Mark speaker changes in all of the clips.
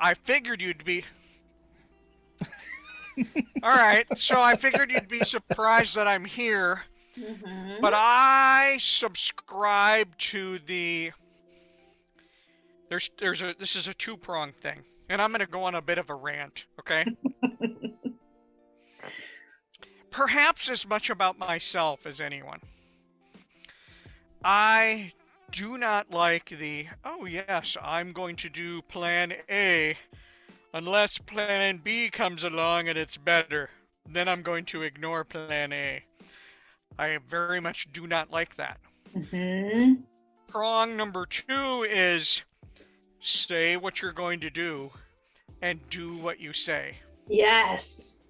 Speaker 1: I figured you'd be. All right, so I figured you'd be surprised that I'm here,
Speaker 2: Mm-hmm.
Speaker 1: but I subscribe to the. This is a two-pronged thing, and I'm gonna go on a bit of a rant, okay? Perhaps as much about myself as anyone. I do not like oh yes, I'm going to do plan A unless plan B comes along and it's better. Then I'm going to ignore plan A. I very much do not like that.
Speaker 2: Mm-hmm.
Speaker 1: Prong number two is say what you're going to do and do what you say.
Speaker 2: Yes.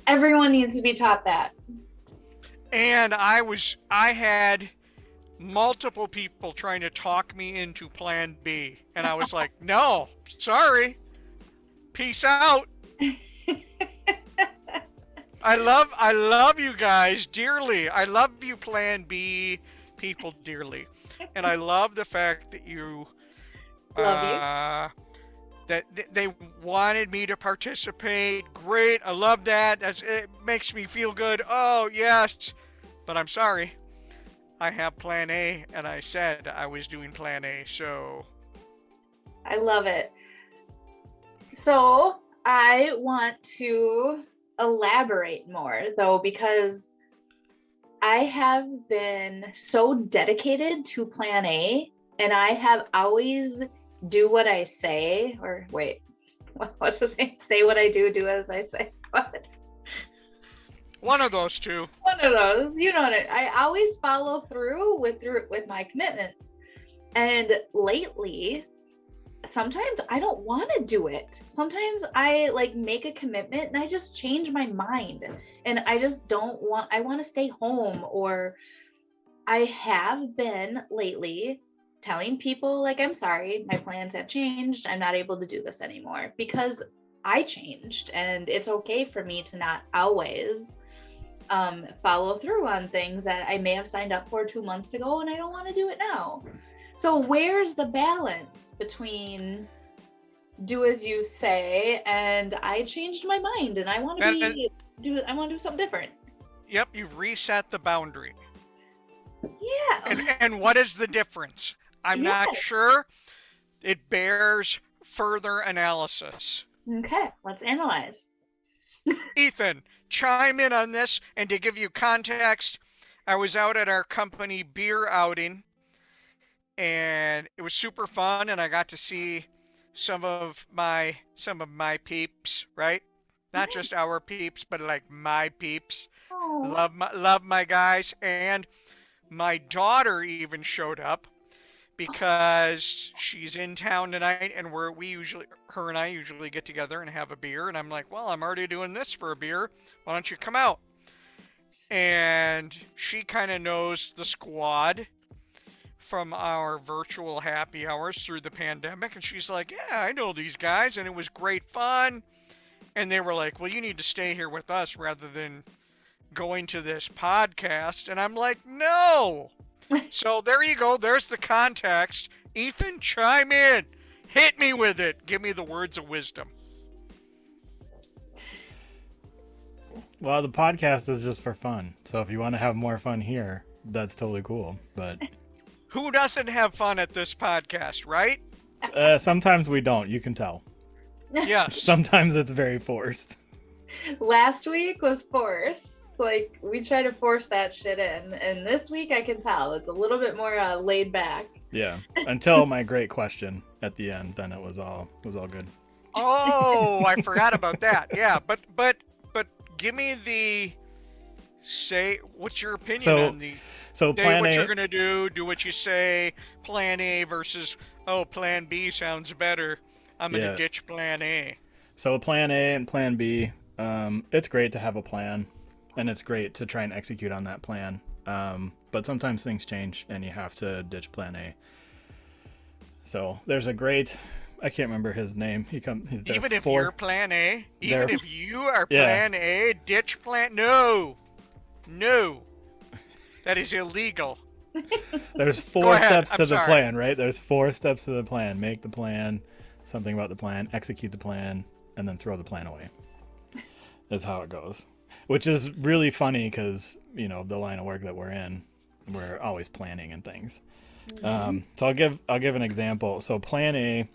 Speaker 2: Everyone needs to be taught that.
Speaker 1: And I had multiple people trying to talk me into plan B. And I was like, no, sorry. Peace out. I love you guys dearly. I love you plan B people dearly. And I love the fact that you
Speaker 2: Love you.
Speaker 1: that they wanted me to participate. Great. I love that. It makes me feel good. Oh, yes. But I'm sorry. I have plan A and I said I was doing plan A. So
Speaker 2: I love it. So I want to elaborate more though, because I have been so dedicated to plan A, and I have always do what I say, or wait, what's the saying? Say what I do as I say. What?
Speaker 1: one of those two.
Speaker 2: One of those. You know what I always follow through with my commitments. And lately, sometimes I don't want to do it. Sometimes I like make a commitment and I just change my mind. And I just don't want, I want to stay home. Or I have been lately telling people, like, I'm sorry, my plans have changed. I'm not able to do this anymore because I changed. And it's okay for me to not always follow through on things that I may have signed up for 2 months ago and I don't want to do it now. So where's the balance between do as you say and I changed my mind and I want to do something different.
Speaker 1: Yep, you've reset the boundary.
Speaker 2: Yeah.
Speaker 1: And what is the difference? I'm
Speaker 2: Yeah.
Speaker 1: not sure. It bears further analysis.
Speaker 2: Okay, let's analyze.
Speaker 1: Ethan, chime in on this. And to give you context, I was out at our company beer outing, and it was super fun, and I got to see some of my peeps, right? Not just our peeps, but like my peeps.
Speaker 2: Oh.
Speaker 1: Love my guys, and my daughter even showed up because she's in town tonight, and her and I usually get together and have a beer. And I'm like, well, I'm already doing this for a beer. Why don't you come out? And she kind of knows the squad from our virtual happy hours through the pandemic, and she's like, yeah, I know these guys, and it was great fun. And they were like, well, you need to stay here with us rather than going to this podcast. And I'm like, no. So there you go. There's the context. Ethan, chime in. Hit me with it. Give me the words of wisdom.
Speaker 3: Well, the podcast is just for fun. So if you want to have more fun here, that's totally cool. But
Speaker 1: who doesn't have fun at this podcast, right?
Speaker 3: Sometimes we don't. You can tell.
Speaker 1: Yes.
Speaker 3: Sometimes it's very forced.
Speaker 2: Last week was forced. Like we try to force that shit in, and this week I can tell it's a little bit more laid back.
Speaker 3: Yeah, until my great question at the end, then it was all good.
Speaker 1: Oh, I forgot about that. Yeah, but give me the what's your opinion on the
Speaker 3: plan
Speaker 1: what
Speaker 3: A,
Speaker 1: you're gonna do what you say, plan A versus plan B sounds better. I'm gonna ditch plan A.
Speaker 3: So plan A and plan B, it's great to have a plan. And it's great to try and execute on that plan. But sometimes things change and you have to ditch plan A. So there's a great, I can't remember his name.
Speaker 1: Even if you're plan A, even if you are plan A, ditch plan, no, that is illegal.
Speaker 3: There's 4 steps to the plan, right? There's 4 steps to the plan. Make the plan, something about the plan, execute the plan, and then throw the plan away. Is how it goes. Which is really funny because, you know, the line of work that we're in, we're always planning and things. So I'll give an example. So plan A,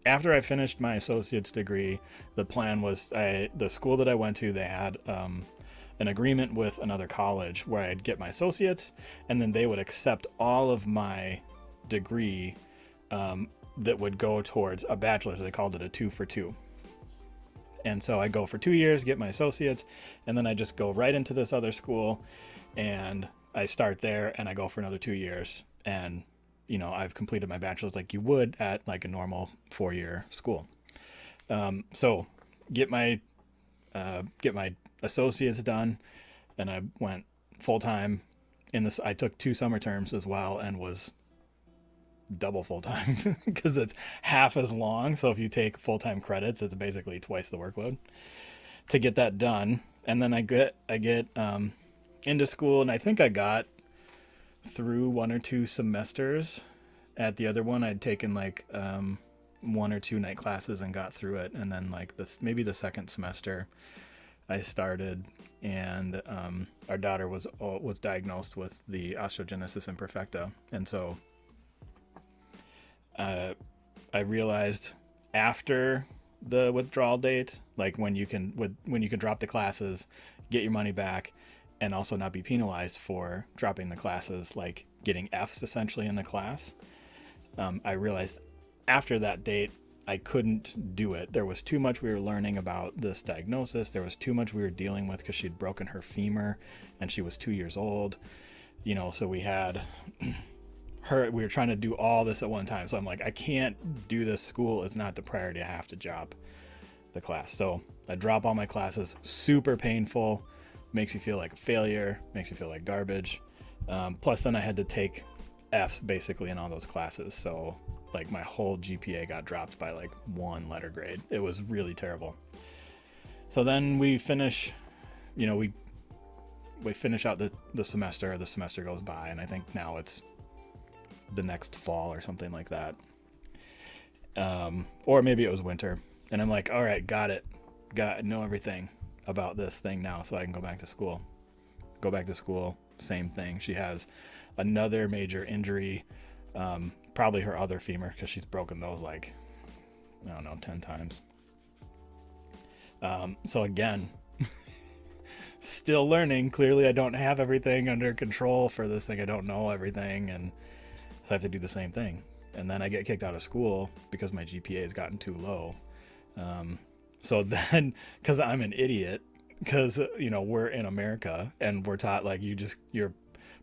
Speaker 3: after I finished my associate's degree, the plan was the school that I went to, they had an agreement with another college where I'd get my associates, and then they would accept all of my degree that would go towards a bachelor's. They called it a 2-for-2. And so I go for 2 years, get my associates, and then I just go right into this other school, and I start there, and I go for another 2 years, and you know, I've completed my bachelor's like you would at like a normal 4-year school. So get my associates done, and I went full time in this. I took 2 summer terms as well, and was double full time because it's half as long. So if you take full time credits, it's basically twice the workload to get that done. And then I get into school, and I think I got through 1 or 2 semesters. At the other one, I'd taken like 1 or 2 night classes and got through it. And then like maybe the second semester I started, and our daughter was diagnosed with the osteogenesis imperfecta. And so I realized after the withdrawal date, like when you can drop the classes, get your money back, and also not be penalized for dropping the classes, like getting Fs essentially in the class. I realized after that date, I couldn't do it. There was too much we were learning about this diagnosis. There was too much we were dealing with because she'd broken her femur and she was 2 years old. You know, so we had we were trying to do all this at one time. So I'm like, I can't do this. School is not the priority. I have to drop the class. So I drop all my classes. Super painful. Makes you feel like a failure, makes you feel like garbage. Plus then I had to take Fs basically in all those classes. So like my whole GPA got dropped by like 1 letter grade. It was really terrible. So then we finish, you know, we finish out the semester goes by, and I think now it's the next fall or something like that. Or maybe it was winter. And I'm like, all right, know everything about this thing now, so I can go back to school. Same thing. She has another major injury, probably her other femur, because she's broken those like, I don't know, 10 times. So again, still learning. Clearly I don't have everything under control for this thing. I don't know everything, and so I have to do the same thing. And then I get kicked out of school because my GPA has gotten too low. So then, because I'm an idiot, because, you know, we're in America and we're taught like you're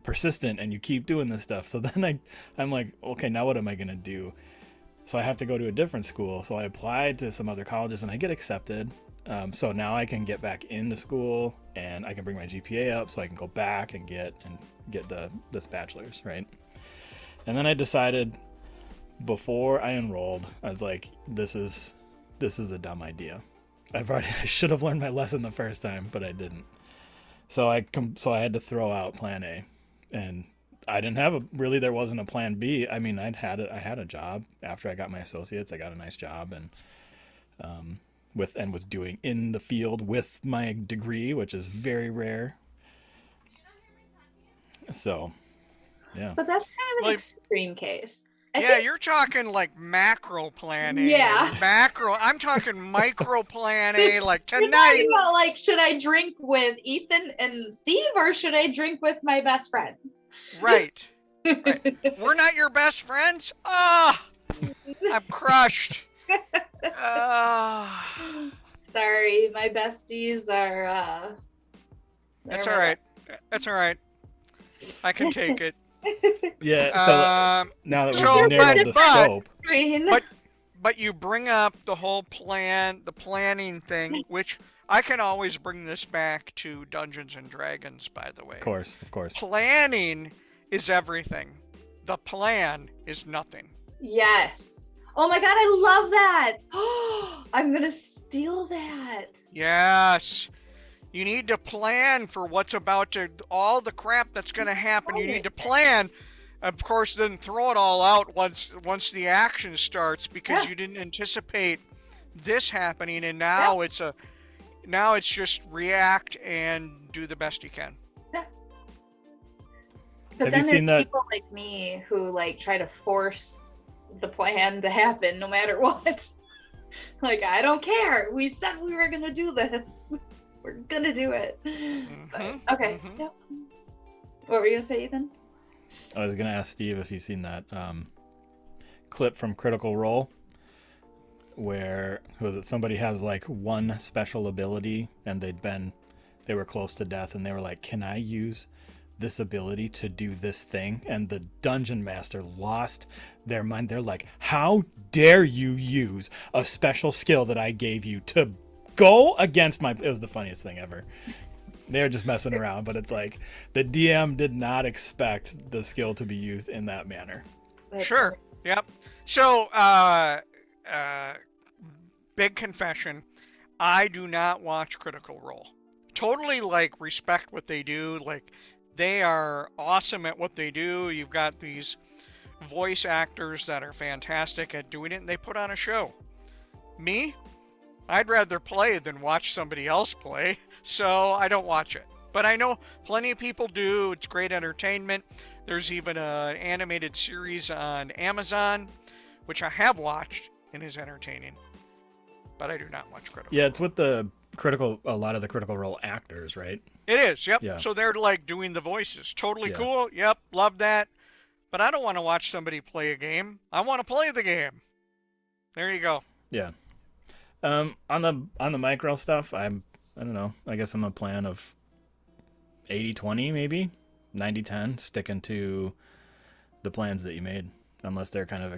Speaker 3: persistent and you keep doing this stuff. So then I'm like, okay, now what am I going to do? So I have to go to a different school. So I applied to some other colleges and I get accepted. So now I can get back into school and I can bring my GPA up so I can go back and get this bachelor's, right? And then I decided before I enrolled, I was like, this is a dumb idea. I should have learned my lesson the first time, but I didn't. So I had to throw out plan A, and I didn't have there wasn't a plan B. I mean, I had a job after I got my associates. I got a nice job and was doing in the field with my degree, which is very rare. So, yeah.
Speaker 2: But that's kind of an extreme case.
Speaker 1: Yeah, you're talking like macro planning.
Speaker 2: Yeah.
Speaker 1: Macro. I'm talking micro planning, like
Speaker 2: You're
Speaker 1: tonight.
Speaker 2: talking about like, should I drink with Ethan and Steve, or should I drink with my best friends?
Speaker 1: Right. We're not your best friends? Ah, I'm crushed.
Speaker 2: Sorry, my besties are.
Speaker 1: That's all right. That's all right. I can take it.
Speaker 3: Yeah, so now that we've narrowed the scope.
Speaker 1: But you bring up the whole the planning thing, which I can always bring this back to Dungeons and Dragons, by the way.
Speaker 3: Of course.
Speaker 1: Planning is everything. The plan is nothing.
Speaker 2: Yes. Oh my god, I love that. I'm gonna steal that.
Speaker 1: Yes. You need to plan for what's all the crap that's going to happen. You need to plan of course, then throw it all out once the action starts because
Speaker 2: Yeah.
Speaker 1: you didn't anticipate this happening, and
Speaker 2: Yeah.
Speaker 1: now it's just react and do the best you can.
Speaker 2: Yeah. But
Speaker 3: Have you
Speaker 2: then
Speaker 3: seen
Speaker 2: there's
Speaker 3: that?
Speaker 2: people like me who like try to force the plan to happen no matter what. Like, I don't care. We said we were gonna do this. We're gonna do it. But, okay.
Speaker 1: Mhm.
Speaker 2: Yep. What were you gonna say, Ethan?
Speaker 3: I was gonna ask Steve if you've seen that clip from Critical Role, where who was it? Somebody has like one special ability, and they were close to death, and they were like, "Can I use this ability to do this thing?" And the dungeon master lost their mind. They're like, "How dare you use a special skill that I gave you to go against my?" It was the funniest thing ever. They're just messing around, but it's like the DM did not expect the skill to be used in that manner.
Speaker 1: Sure. Yep. So, big confession. I do not watch Critical Role. Totally like respect what they do. Like they are awesome at what they do. You've got these voice actors that are fantastic at doing it, and they put on a show. Me, I'd rather play than watch somebody else play, so I don't watch it. But I know plenty of people do. It's great entertainment. There's even an animated series on Amazon, which I have watched and is entertaining. But I do not watch Critical
Speaker 3: Yeah,
Speaker 1: Role.
Speaker 3: it's with a lot of the Critical Role actors, right?
Speaker 1: It is, yep.
Speaker 3: Yeah.
Speaker 1: So they're like doing the voices. Totally
Speaker 3: Yeah.
Speaker 1: cool. Yep, love that. But I don't want to watch somebody play a game. I want to play the game. There you go.
Speaker 3: Yeah. On the micro stuff, I don't know. I guess I'm a plan of 80-20 maybe, 90-10, sticking to the plans that you made, unless they're kind of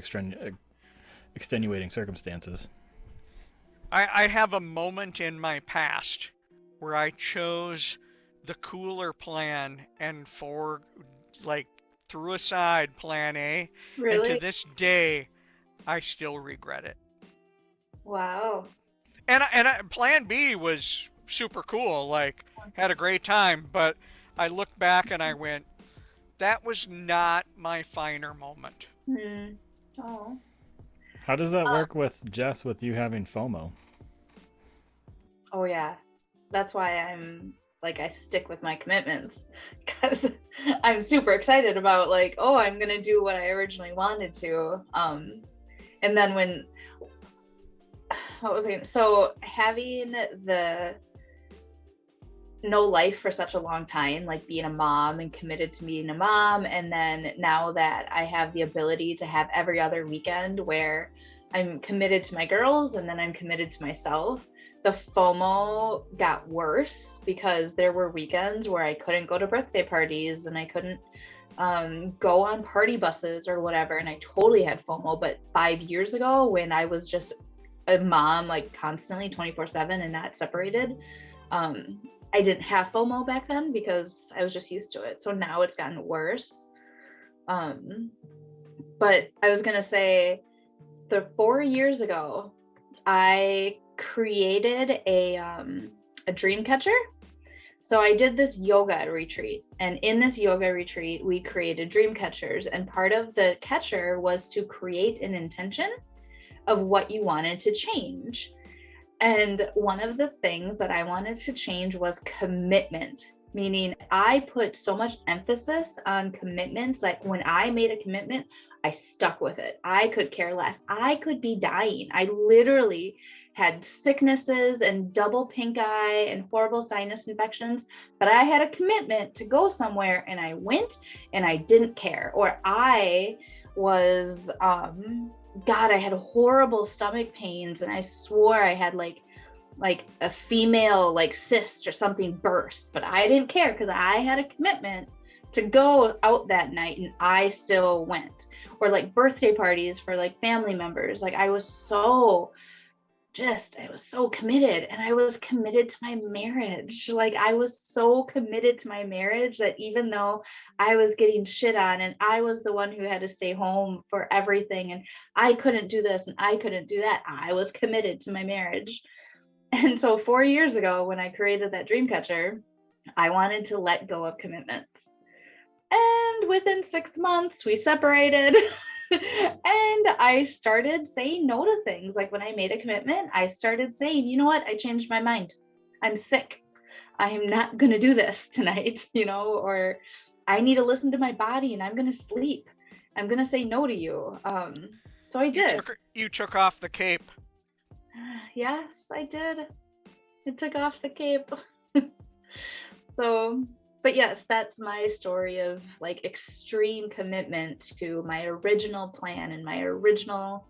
Speaker 3: extenuating circumstances.
Speaker 1: I have a moment in my past where I chose the cooler plan and threw aside plan A, and to
Speaker 2: Really?
Speaker 1: this day I still regret it.
Speaker 2: Wow.
Speaker 1: And plan B was super cool, like had a great time, but I look back and I went, that was not my finer moment.
Speaker 2: Oh.
Speaker 3: How does that work with Jess, with you having FOMO?
Speaker 2: Oh yeah. That's why I stick with my commitments because I'm super excited about like, oh, I'm gonna do what I originally wanted to. And then what was I gonna, so having the no life for such a long time, like being a mom and committed to being a mom, and then now that I have the ability to have every other weekend where I'm committed to my girls and then I'm committed to myself, the FOMO got worse because there were weekends where I couldn't go to birthday parties and I couldn't go on party buses or whatever, and I totally had FOMO. But 5 years ago, when I was just a mom like constantly 24/7 and not separated, I didn't have FOMO back then because I was just used to it. So now it's gotten worse. But I was gonna say, 4 years ago, I created a dream catcher. So I did this yoga retreat, and in this yoga retreat, we created dream catchers, and part of the catcher was to create an intention of what you wanted to change. And one of the things that I wanted to change was commitment, meaning I put so much emphasis on commitments. Like when I made a commitment, I stuck with it. I could care less. I could be dying. I literally had sicknesses and double pink eye and horrible sinus infections, but I had a commitment to go somewhere and I went and I didn't care. Or I was, God, I had horrible stomach pains and I swore I had like a female like cyst or something burst, but I didn't care because I had a commitment to go out that night and I still went. Or like birthday parties for like family members. Like I was so committed, and I was committed to my marriage. Like I was so committed to my marriage that even though I was getting shit on and I was the one who had to stay home for everything and I couldn't do this and I couldn't do that, I was committed to my marriage. And so 4 years ago, when I created that dream catcher, I wanted to let go of commitments. And within 6 months, we separated. And I started saying no to things. Like when I made a commitment, I started saying, you know what? I changed my mind. I'm sick. I am not going to do this tonight, or I need to listen to my body and I'm going to sleep. I'm going to say no to you. So I did.
Speaker 1: You took off the cape.
Speaker 2: Yes, I did. I took off the cape. So, but yes, that's my story of like extreme commitment to my original plan and my original,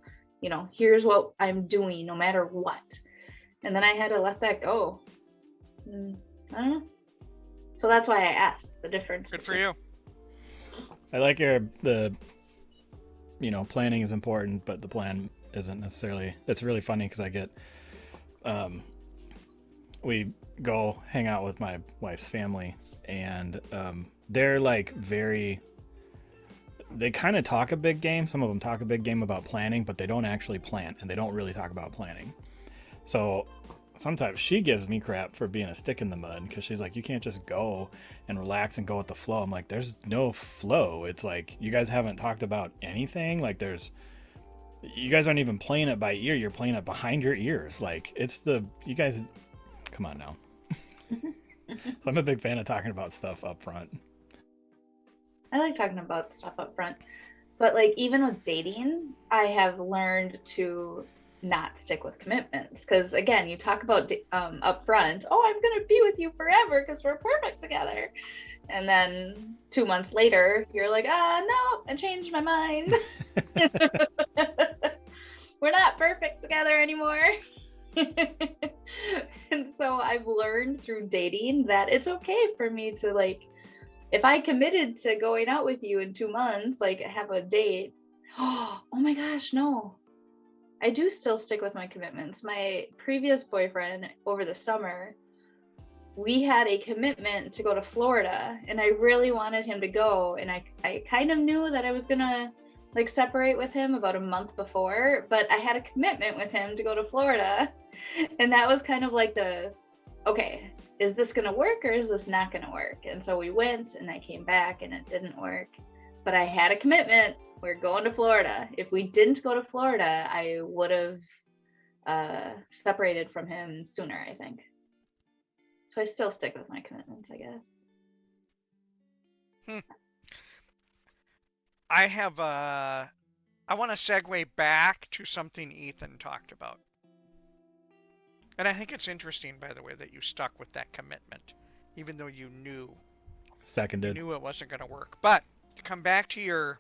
Speaker 2: here's what I'm doing no matter what. And then I had to let that go. I don't know. So that's why I asked the difference.
Speaker 1: Good for you.
Speaker 3: I like planning is important, but the plan isn't necessarily. It's really funny because I get, we go hang out with my wife's family, and they're like they kind of talk a big game. Some of them talk a big game about planning, but they don't actually plan, and they don't really talk about planning. So sometimes she gives me crap for being a stick in the mud, because she's like, you can't just go and relax and go with the flow. I'm like, there's no flow. It's like, you guys haven't talked about anything. Like you guys aren't even playing it by ear. You're playing it behind your ears. Like you guys, come on now. So I'm a big fan of talking about stuff up front.
Speaker 2: I like talking about stuff up front, but like even with dating, I have learned to not stick with commitments, because again, you talk about up front, oh, I'm gonna be with you forever because we're perfect together, and then 2 months later you're like, no, I changed my mind. We're not perfect together anymore. And so I've learned through dating that it's okay for me to, like, if I committed to going out with you in 2 months, like have a date, oh my gosh, no, I do still stick with my commitments. My previous boyfriend, over the summer, we had a commitment to go to Florida, and I really wanted him to go, and I kind of knew that I was gonna like separate with him about a month before, but I had a commitment with him to go to Florida, and that was kind of like okay, is this gonna work or is this not gonna work? And so we went, and I came back and it didn't work, but I had a commitment. We're going to Florida. If we didn't go to Florida, I would have separated from him sooner, I think. So I still stick with my commitments, I guess.
Speaker 1: I want to segue back to something Ethan talked about. And I think it's interesting, by the way, that you stuck with that commitment, even though you knew.
Speaker 3: Seconded.
Speaker 1: You knew it wasn't going to work. But to come back to your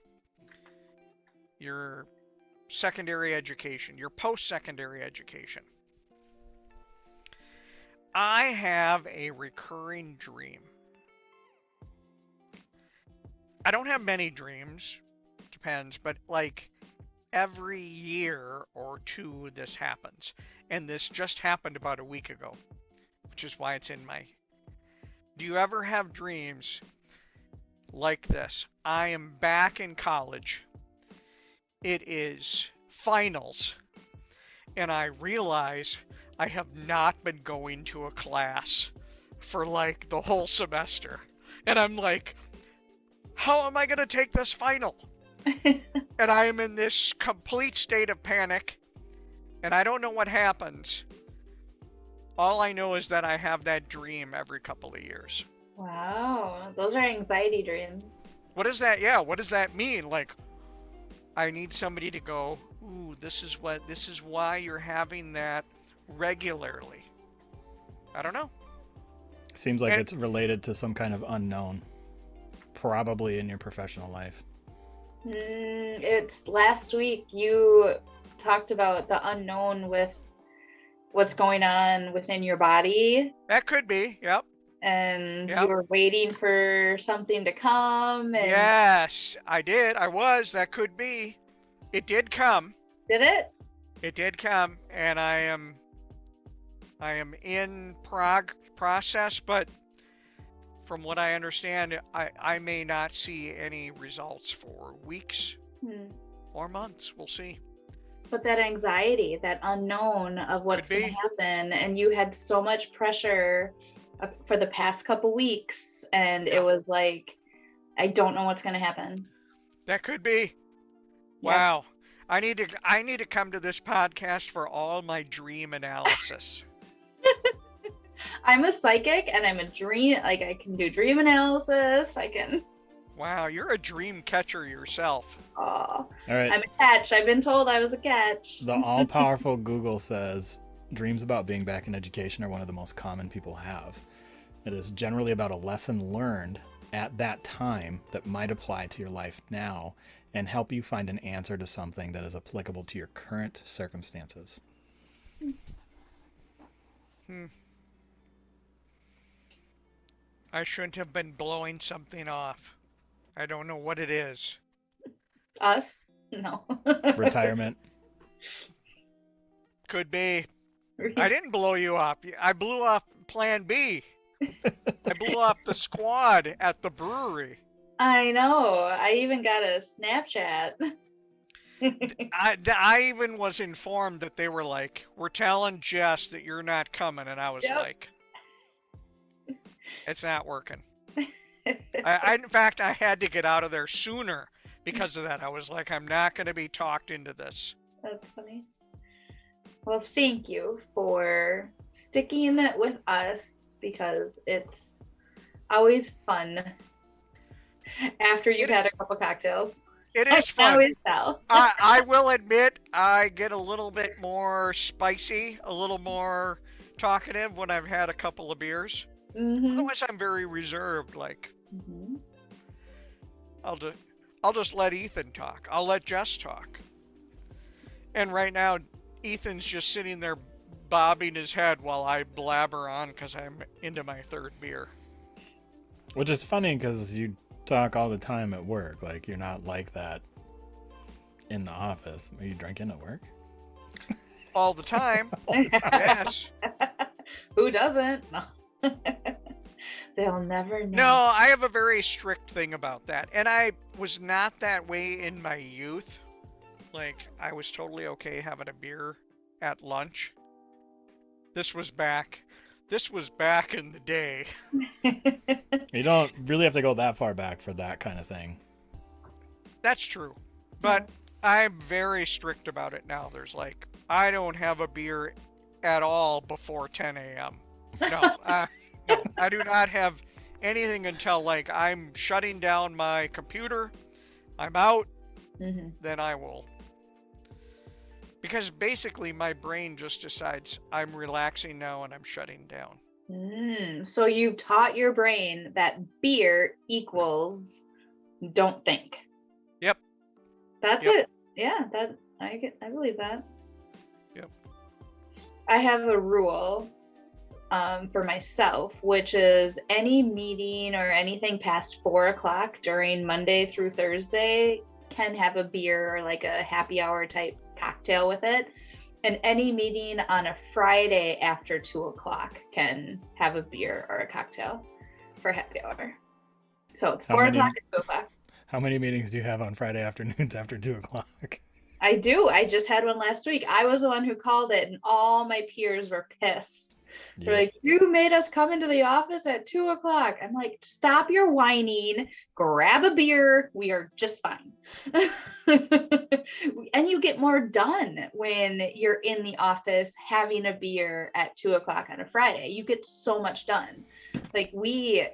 Speaker 1: secondary education, your post-secondary education. I have a recurring dream. I don't have many dreams, depends, but like every year or two this happens. And this just happened about a week ago, which is why it's in my... Do you ever have dreams like this? I am back in college. It is finals, and I realize I have not been going to a class for like the whole semester. And I'm like, how am I going to take this final? And I am in this complete state of panic, and I don't know what happens. All I know is that I have that dream every couple of years.
Speaker 2: Wow, those are anxiety dreams.
Speaker 1: What is that? Yeah, what does that mean? Like, I need somebody to go, ooh, this is why you're having that regularly. I don't know.
Speaker 3: Seems like it's related to some kind of unknown, probably in your professional life.
Speaker 2: It's last week you talked about the unknown with what's going on within your body.
Speaker 1: That could be, yep.
Speaker 2: And you were waiting for something to come. And...
Speaker 1: Yes, I did. I was. That could be. It did come.
Speaker 2: Did it?
Speaker 1: It did come, and I am in process, but from what I understand, I may not see any results for weeks or months. We'll see.
Speaker 2: But that anxiety, that unknown of what's going to happen, and you had so much pressure for the past couple weeks, and it was like, I don't know what's gonna happen.
Speaker 1: That could be.
Speaker 2: Yep.
Speaker 1: Wow. I need to come to this podcast for all my dream analysis.
Speaker 2: I'm a psychic and I'm a dream, like I can do dream analysis. I can.
Speaker 1: Wow, you're a dream catcher yourself.
Speaker 2: Oh,
Speaker 3: All right.
Speaker 2: I'm a catch. I've been told I was a catch.
Speaker 3: The all-powerful Google says dreams about being back in education are one of the most common people have. It is generally about a lesson learned at that time that might apply to your life now and help you find an answer to something that is applicable to your current circumstances.
Speaker 1: I shouldn't have been blowing something off. I don't know what it is.
Speaker 2: Us? No.
Speaker 3: Retirement.
Speaker 1: Could be. I didn't blow you off. I blew off Plan B. I blew off the squad at the brewery.
Speaker 2: I know. I even got a Snapchat.
Speaker 1: I even was informed that they were like, we're telling Jess that you're not coming. And I was
Speaker 2: Yep.
Speaker 1: like, it's not working. In fact, I had to get out of there sooner because of that. I was like, I'm not going to be talked into this.
Speaker 2: That's funny. Well, thank you for sticking with us because it's always fun after you've had a couple cocktails.
Speaker 1: It
Speaker 2: I
Speaker 1: is
Speaker 2: can
Speaker 1: fun.
Speaker 2: always tell.
Speaker 1: I will admit I get a little bit more spicy, a little more talkative when I've had a couple of beers.
Speaker 2: Mm-hmm.
Speaker 1: Otherwise, I'm very reserved. Like,
Speaker 2: Mm-hmm.
Speaker 1: I'll just let Ethan talk. I'll let Jess talk. And right now, Ethan's just sitting there bobbing his head while I blabber on because I'm into my third beer.
Speaker 3: Which is funny because you talk all the time at work. Like, you're not like that in the office. Are you drinking at work?
Speaker 1: All the time.
Speaker 3: All the time.
Speaker 1: Yes.
Speaker 2: Who doesn't? No. They'll never know.
Speaker 1: No, I have a very strict thing about that. And I was not that way in my youth. Like, I was totally okay having a beer at lunch. This was back in the day.
Speaker 3: You don't really have to go that far back for that kind of thing.
Speaker 1: That's true. But I'm very strict about it now. There's like, I don't have a beer at all before 10 a.m. No, no, I do not have anything until like I'm shutting down my computer, I'm out,
Speaker 2: Mm-hmm.
Speaker 1: then I will. Because basically my brain just decides I'm relaxing now and I'm shutting down.
Speaker 2: So you taught your brain that beer equals don't think.
Speaker 1: Yep.
Speaker 2: That's
Speaker 1: Yep.
Speaker 2: it. Yeah, that I believe that.
Speaker 1: Yep.
Speaker 2: I have a rule for myself, which is any meeting or anything past 4:00 during Monday through Thursday can have a beer or like a happy hour type cocktail with it. And any meeting on a Friday after 2:00 can have a beer or a cocktail for happy hour. So it's 4:00 and 2:00.
Speaker 3: How many meetings do you have on Friday afternoons after 2:00?
Speaker 2: I do. I just had one last week. I was the one who called it, and all my peers were pissed. They're like, you made us come into the office at 2:00. I'm like, stop your whining, grab a beer. We are just fine. And you get more done when you're in the office having a beer at 2:00 on a Friday. You get so much done. Like, we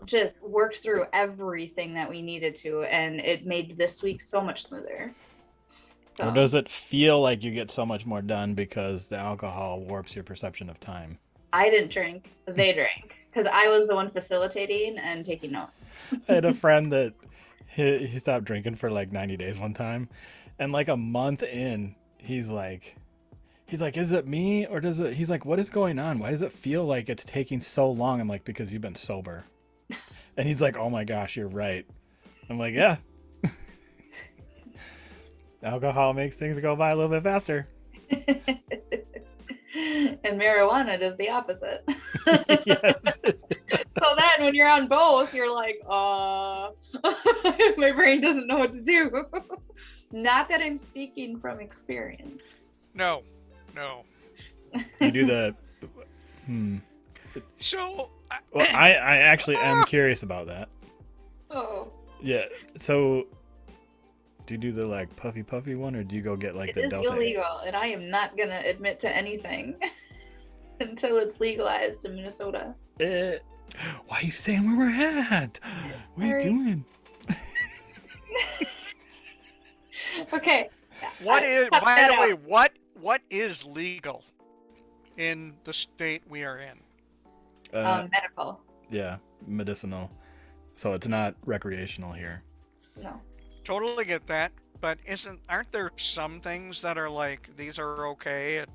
Speaker 2: just worked through everything that we needed to, and it made this week so much smoother. So,
Speaker 3: Or does it feel like you get so much more done because the alcohol warps your perception of time?
Speaker 2: I didn't drink, they drank, because I was the one facilitating and taking notes.
Speaker 3: I had a friend that he stopped drinking for like 90 days one time, and like a month in, he's like, is it me or does it? He's like, what is going on? Why does it feel like it's taking so long? I'm like, because you've been sober. And he's like, oh my gosh, you're right. I'm like, yeah. Alcohol makes things go by a little bit faster.
Speaker 2: And marijuana does the opposite.
Speaker 3: Yes.
Speaker 2: So then when you're on both, you're like, my brain doesn't know what to do. Not that I'm speaking from experience.
Speaker 1: No.
Speaker 3: You do the.
Speaker 1: So,
Speaker 3: Well, I actually am curious about that.
Speaker 2: Oh,
Speaker 3: Yeah. So, do you do the like puffy one, or do you go get like
Speaker 2: it
Speaker 3: the
Speaker 2: is
Speaker 3: Delta 8?
Speaker 2: illegal, and I am not gonna admit to anything until it's legalized in Minnesota.
Speaker 3: Eh, why are you saying where we're at? What are you
Speaker 2: Sorry.
Speaker 3: doing?
Speaker 2: Okay.
Speaker 1: What is,
Speaker 2: cut
Speaker 1: by
Speaker 2: that
Speaker 1: the way,
Speaker 2: out.
Speaker 1: what is legal in the state we are in?
Speaker 2: Medical.
Speaker 3: Yeah, medicinal. So it's not recreational here.
Speaker 2: No.
Speaker 1: Totally get that, but aren't there some things that are like these are okay and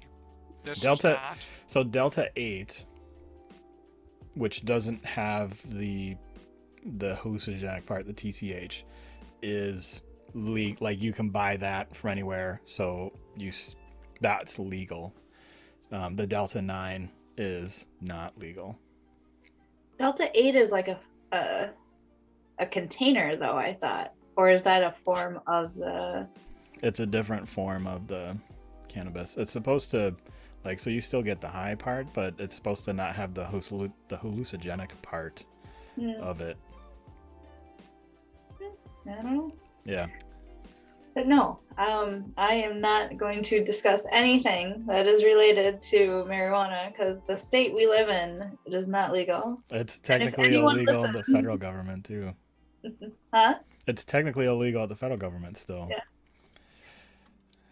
Speaker 1: this
Speaker 3: Delta-
Speaker 1: is not?
Speaker 3: So Delta 8, which doesn't have the hallucinogenic part, the TCH, is like you can buy that from anywhere. So that's legal. The Delta 9 is not legal.
Speaker 2: Delta 8 is like a container, though, I thought. Or is that a form of the...
Speaker 3: It's a different form of the cannabis. It's supposed to, like, so you still get the high part, but it's supposed to not have the hallucinogenic part of it.
Speaker 2: I don't know.
Speaker 3: Yeah.
Speaker 2: But no, I am not going to discuss anything that is related to marijuana because the state we live in, it is not legal.
Speaker 3: It's technically
Speaker 2: anyone
Speaker 3: illegal in the
Speaker 2: listens-
Speaker 3: federal government, too.
Speaker 2: Huh?
Speaker 3: It's technically illegal at the federal government still.
Speaker 2: Yeah.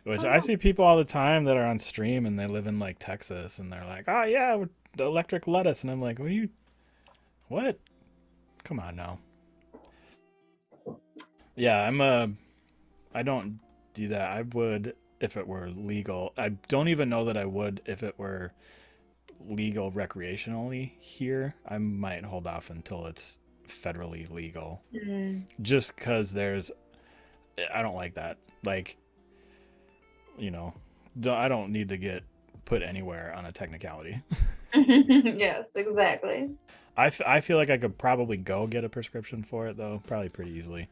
Speaker 3: Which
Speaker 2: Oh.
Speaker 3: I see people all the time that are on stream and they live in like Texas and they're like, oh yeah, with the electric lettuce. And I'm like, what? Come on now. Yeah, I don't do that. I would if it were legal. I don't even know that I would if it were legal recreationally here. I might hold off until it's federally legal. Just because I don't like that. Like, I don't need to get put anywhere on a technicality.
Speaker 2: Yes, exactly.
Speaker 3: I feel like I could probably go get a prescription for it, though, probably pretty easily.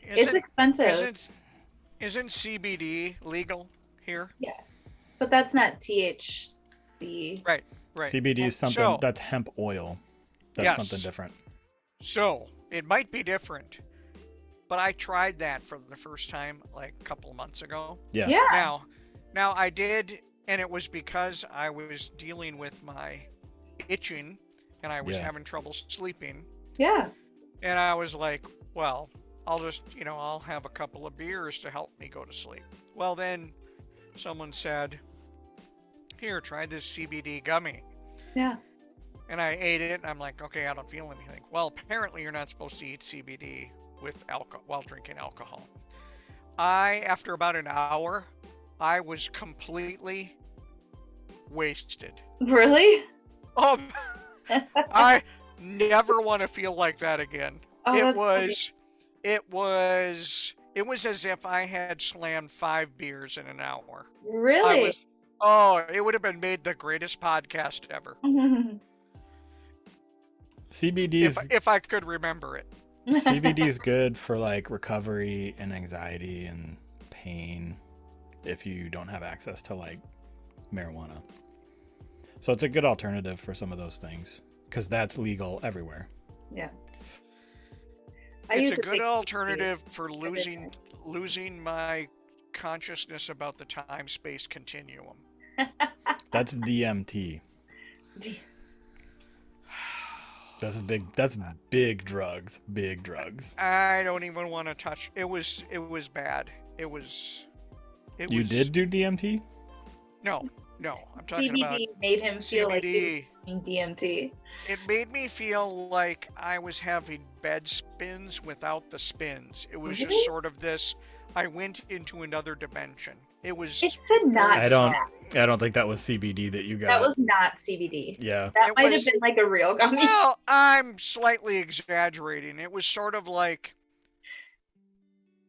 Speaker 2: It's expensive.
Speaker 1: Isn't CBD legal here?
Speaker 2: Yes, but that's not THC.
Speaker 1: Right.
Speaker 3: CBD is something
Speaker 1: So-
Speaker 3: that's hemp oil. That's
Speaker 1: Yes.
Speaker 3: something different.
Speaker 1: So it might be different, but I tried that for the first time like a couple of months ago.
Speaker 3: Yeah.
Speaker 2: Yeah.
Speaker 1: Now I did, and it was because I was dealing with my itching, and I was
Speaker 3: Yeah.
Speaker 1: having trouble sleeping,
Speaker 2: Yeah.
Speaker 1: and I was like, well, I'll just, I'll have a couple of beers to help me go to sleep. Well, then someone said, here, try this CBD gummy.
Speaker 2: Yeah.
Speaker 1: And I ate it, and I'm like, okay, I don't feel anything. Well, apparently you're not supposed to eat CBD with alcohol while drinking alcohol. After about an hour, I was completely wasted.
Speaker 2: Really?
Speaker 1: I never want to feel like that again.
Speaker 2: Oh,
Speaker 1: it
Speaker 2: that's
Speaker 1: was as if I had slammed 5 beers in an hour.
Speaker 2: funny. Really?
Speaker 1: It would have made the greatest podcast ever.
Speaker 3: CBD is
Speaker 1: If I could remember it.
Speaker 3: CBD is good for like recovery and anxiety and pain if you don't have access to like marijuana. So it's a good alternative for some of those things because that's legal everywhere.
Speaker 2: Yeah.
Speaker 1: It's a good alternative for losing my consciousness about the time-space continuum.
Speaker 3: That's DMT. That's big drugs. Big drugs.
Speaker 1: I don't even want to touch. It was bad.
Speaker 3: You did do DMT?
Speaker 1: No. I'm talking about
Speaker 2: CBD made him feel like he
Speaker 1: CBD.
Speaker 2: was doing DMT.
Speaker 1: It made me feel like I was having bed spins without the spins. It was
Speaker 2: Really?
Speaker 1: just sort of this. I went into another dimension. It was.
Speaker 2: It could not.
Speaker 3: I don't
Speaker 2: be
Speaker 3: I don't think that was CBD that you got.
Speaker 2: That was not CBD.
Speaker 3: Yeah.
Speaker 2: That
Speaker 1: It
Speaker 2: might
Speaker 1: was-
Speaker 2: have been like a real gummy.
Speaker 1: Well, I'm slightly exaggerating. It was sort of like.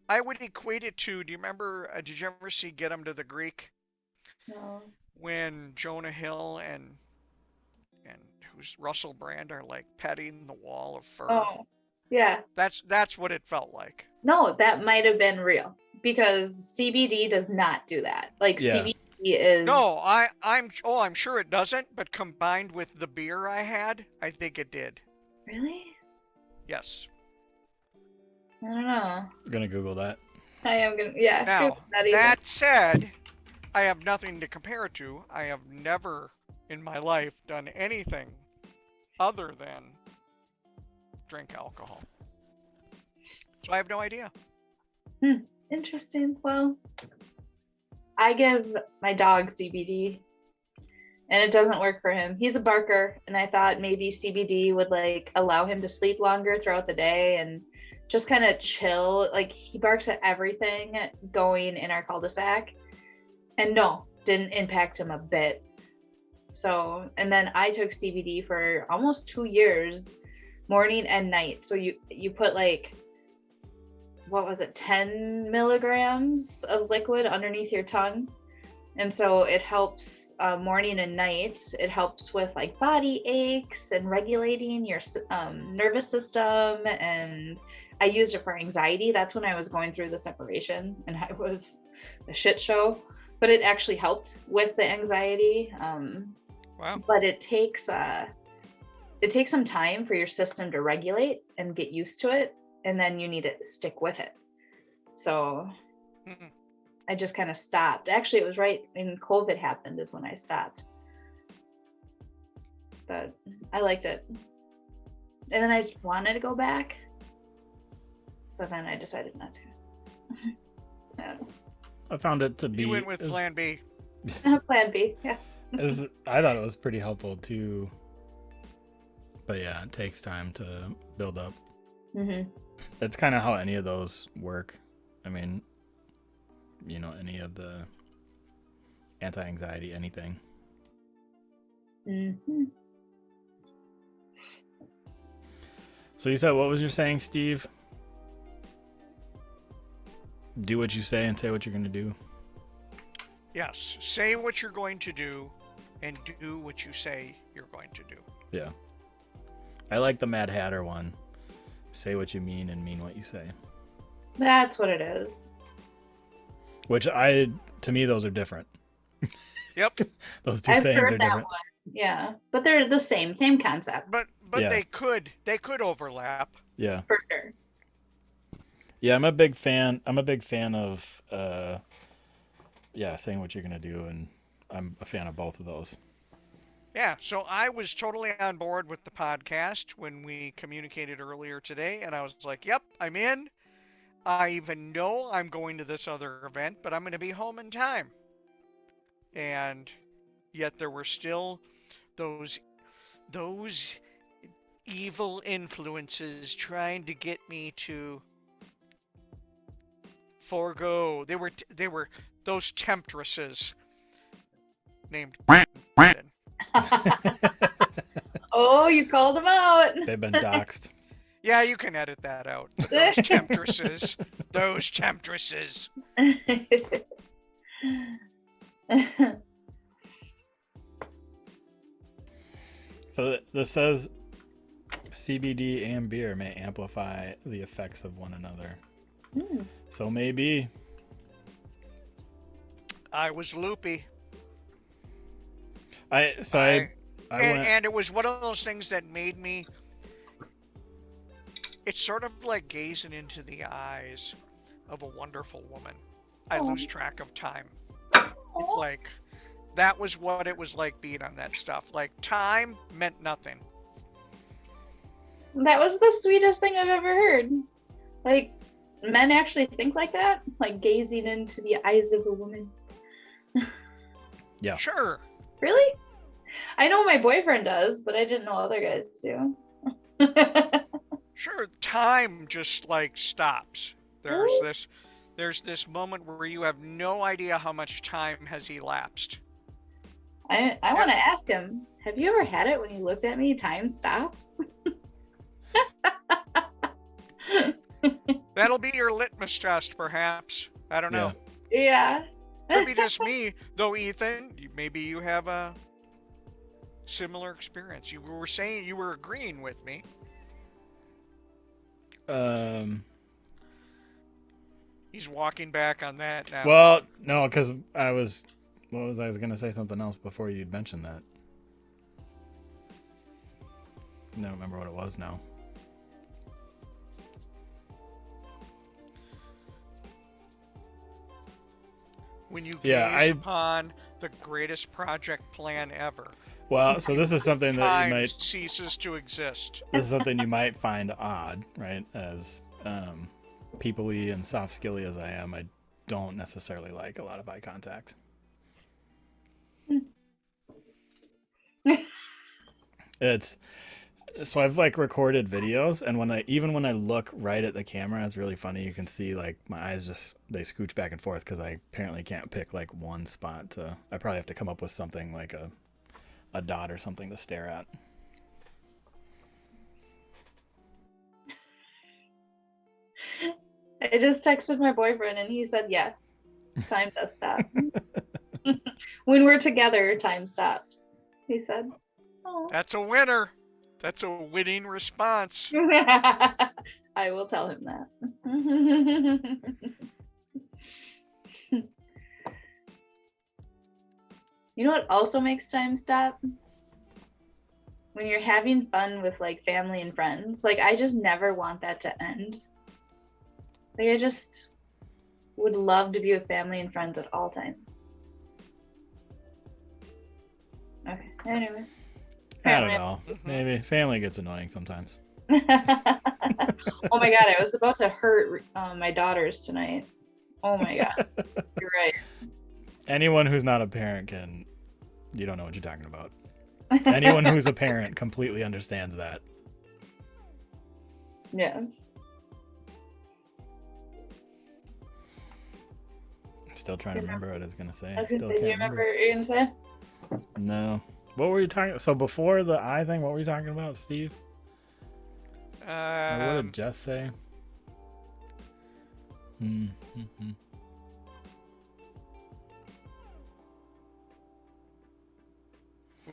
Speaker 1: I would equate it to. Do you remember? Did you ever see Get 'Em to the Greek?
Speaker 2: No.
Speaker 1: When Jonah Hill and who's Russell Brand are like petting the wall of fur.
Speaker 2: Oh, yeah.
Speaker 1: That's what it felt like.
Speaker 2: No, that might have been real because CBD does not do that. Like
Speaker 3: Yeah.
Speaker 2: CBD is.
Speaker 1: No, I'm sure it doesn't, but combined with the beer I had, I think it did.
Speaker 2: Really?
Speaker 1: Yes.
Speaker 2: I don't know.
Speaker 3: I'm gonna Google that.
Speaker 2: I am gonna, yeah.
Speaker 1: Now,
Speaker 2: Google that either.
Speaker 1: that said, I have nothing to compare it to. I have never in my life done anything other than drink alcohol. So I have no idea.
Speaker 2: Interesting. Well, I give my dog CBD, and it doesn't work for him. He's a barker, and I thought maybe CBD would like allow him to sleep longer throughout the day and just kind of chill. Like he barks at everything going in our cul-de-sac, and no, didn't impact him a bit. So, and then I took CBD for almost 2 years, morning and night. So you put like, what was it, 10 milligrams of liquid underneath your tongue, and so it helps morning and night. It helps with like body aches and regulating your nervous system. And I used it for anxiety. That's when I was going through the separation, and I was a shit show. But it actually helped with the anxiety.
Speaker 1: Wow.
Speaker 2: But it takes some time for your system to regulate and get used to it, and then you need to stick with it. So I just kind of stopped. Actually, it was right when COVID happened is when I stopped. But I liked it. And then I wanted to go back, but then I decided not to. I don't know.
Speaker 3: I found it to be.
Speaker 1: You went with Plan B.
Speaker 2: Plan B, yeah.
Speaker 3: I thought it was pretty helpful too. But yeah, it takes time to build up.
Speaker 2: Mm-hmm.
Speaker 3: That's kind of how any of those work. I mean, you know, any of the anti-anxiety, anything.
Speaker 2: Mm-hmm.
Speaker 3: So you said, what was you saying, Steve? Do what you say and say what you're going to do.
Speaker 1: Yes. Say what you're going to do and do what you say you're going to do.
Speaker 3: Yeah. I like the Mad Hatter one. Say what you mean and mean what you say.
Speaker 2: That's what it is.
Speaker 3: Which to me, those are different.
Speaker 1: Yep.
Speaker 3: Those two
Speaker 2: I've
Speaker 3: sayings
Speaker 2: heard
Speaker 3: are
Speaker 2: that
Speaker 3: different.
Speaker 2: one. Yeah, but they're the same concept.
Speaker 1: But
Speaker 3: Yeah.
Speaker 1: they could overlap.
Speaker 3: Yeah.
Speaker 2: For sure.
Speaker 3: Yeah, I'm a big fan of saying what you're going to do, and I'm a fan of both of those.
Speaker 1: Yeah, so I was totally on board with the podcast when we communicated earlier today, and I was like, yep, I'm in. I even know I'm going to this other event, but I'm going to be home in time. And yet there were still those evil influences trying to get me to forego. They were those temptresses named Brandon.
Speaker 2: Oh, you called them out.
Speaker 3: They've been doxxed.
Speaker 1: Yeah, you can edit that out. Those temptresses. Those temptresses.
Speaker 3: So this says CBD and beer may amplify the effects of one another. So maybe
Speaker 1: I was loopy.
Speaker 3: I went.
Speaker 1: And it was one of those things that made me. It's sort of like gazing into the eyes of a wonderful woman. I lose track of time. It's like that was what it was like being on that stuff. Like time meant nothing.
Speaker 2: That was the sweetest thing I've ever heard. Like, men actually think like that? Like gazing into the eyes of a woman.
Speaker 3: Yeah.
Speaker 1: Sure.
Speaker 2: Really? I know my boyfriend does, but I didn't know other guys do.
Speaker 1: Sure. Time just like stops. There's
Speaker 2: Really?
Speaker 1: this moment where you have no idea how much time has elapsed.
Speaker 2: I want to ask him, have you ever had it when you looked at me, time stops?
Speaker 1: That'll be your litmus test, perhaps. I don't know.
Speaker 2: Yeah.
Speaker 1: Could be just me, though, Ethan. Maybe you have a similar experience. You were saying you were agreeing with me. He's walking back on that now.
Speaker 3: Well, no, because I was going to say something else before you mentioned that. I don't remember what it was now.
Speaker 1: when you
Speaker 3: Yeah,
Speaker 1: gaze upon the greatest project plan ever.
Speaker 3: Well, so this is something that you
Speaker 1: Time
Speaker 3: might
Speaker 1: ceases to exist.
Speaker 3: this is something you might find odd, right? As people-y and soft-skilly as I am, I don't necessarily like a lot of eye contact. It's so I've like recorded videos, and when I look right at the camera, it's really funny. You can see like my eyes just they scooch back and forth because I apparently can't pick like one spot to. I probably have to come up with something like a dot or something to stare at.
Speaker 2: I just texted my boyfriend and he said yes. Time does stop. When we're together, time stops. He said. Oh.
Speaker 1: That's a winner. That's a winning response.
Speaker 2: I will tell him that. You know what also makes time stop? When you're having fun with like family and friends. Like I just never want that to end. Like I just would love to be with family and friends at all times. Okay, anyways.
Speaker 3: I don't know. Maybe family gets annoying sometimes.
Speaker 2: Oh my god, I was about to hurt my daughters tonight. Oh my god. You're right.
Speaker 3: Anyone who's not a parent you don't know what you're talking about. Anyone who's a parent completely understands that.
Speaker 2: Yes.
Speaker 3: Still trying to remember what I was gonna say.
Speaker 2: I was gonna
Speaker 3: Still
Speaker 2: say, do you
Speaker 3: can't
Speaker 2: remember what you're gonna say?
Speaker 3: No. What were you talking? So before the eye thing, what were you talking about, Steve? Or what did Jess say?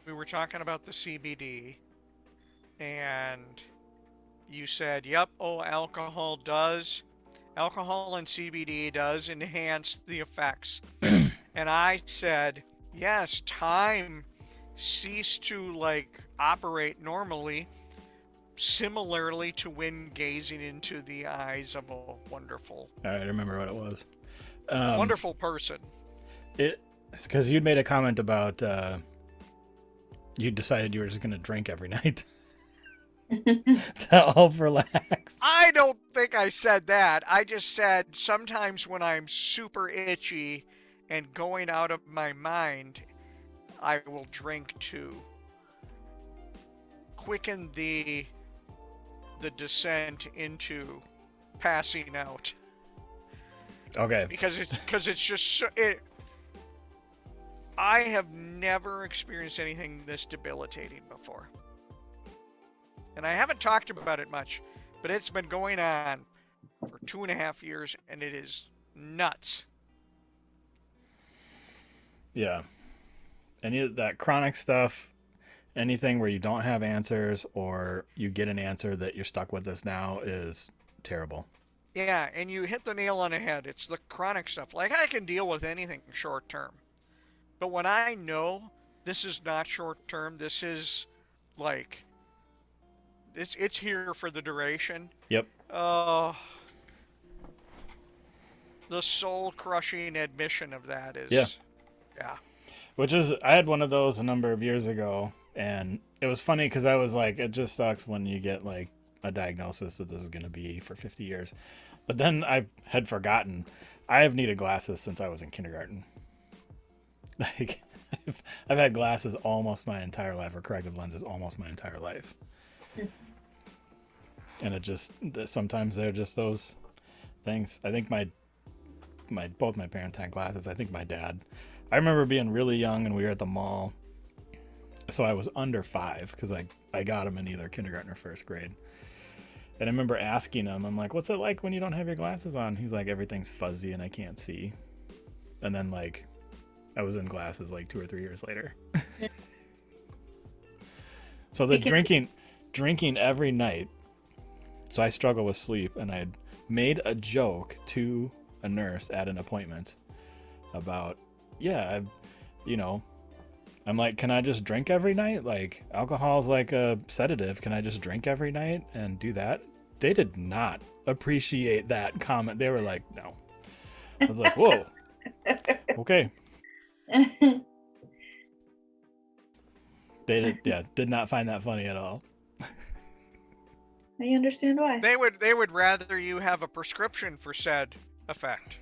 Speaker 1: We were talking about the CBD, and you said, "Yep, alcohol and CBD does enhance the effects." And I said, "Yes, time ceased to like operate normally, similarly to when gazing into the eyes of a wonderful,
Speaker 3: I remember what it was.
Speaker 1: wonderful person."
Speaker 3: It's because you'd made a comment about you decided you were just going to drink every night to help relax.
Speaker 1: I don't think I said that. I just said sometimes when I'm super itchy and going out of my mind, I will drink to quicken the descent into passing out.
Speaker 3: Okay.
Speaker 1: Because it's just so, I have never experienced anything this debilitating before. And I haven't talked about it much, but it's been going on for 2.5 years, and it is nuts.
Speaker 3: Yeah. Any of that chronic stuff, anything where you don't have answers or you get an answer that you're stuck with this now is terrible.
Speaker 1: Yeah, and you hit the nail on the head. It's the chronic stuff. Like, I can deal with anything short term. But when I know this is not short term, this is like, it's here for the duration.
Speaker 3: Yep.
Speaker 1: The soul crushing admission of that is, yeah.
Speaker 3: Which is, I had one of those a number of years ago, and it was funny because I was like, it just sucks when you get like a diagnosis that this is going to be for 50 years. But then I had forgotten. I have needed glasses since I was in kindergarten. Like, I've had glasses almost my entire life, or corrective lenses almost my entire life. And it just, sometimes they're just those things. I think both my parents had glasses. I think my dad, I remember being really young and we were at the mall. So I was under 5 because I got him in either kindergarten or first grade. And I remember asking him, I'm like, what's it like when you don't have your glasses on? He's like, everything's fuzzy and I can't see. And then like, I was in glasses like 2 or 3 years later. So the drinking every night. So I struggle with sleep, and I had made a joke to a nurse at an appointment about, I'm like, can I just drink every night? Like, alcohol's like a sedative. Can I just drink every night and do that? They did not appreciate that comment. They were like, no. I was like, whoa. Okay. They did not find that funny at all.
Speaker 2: I understand why.
Speaker 1: They would rather you have a prescription for said effect.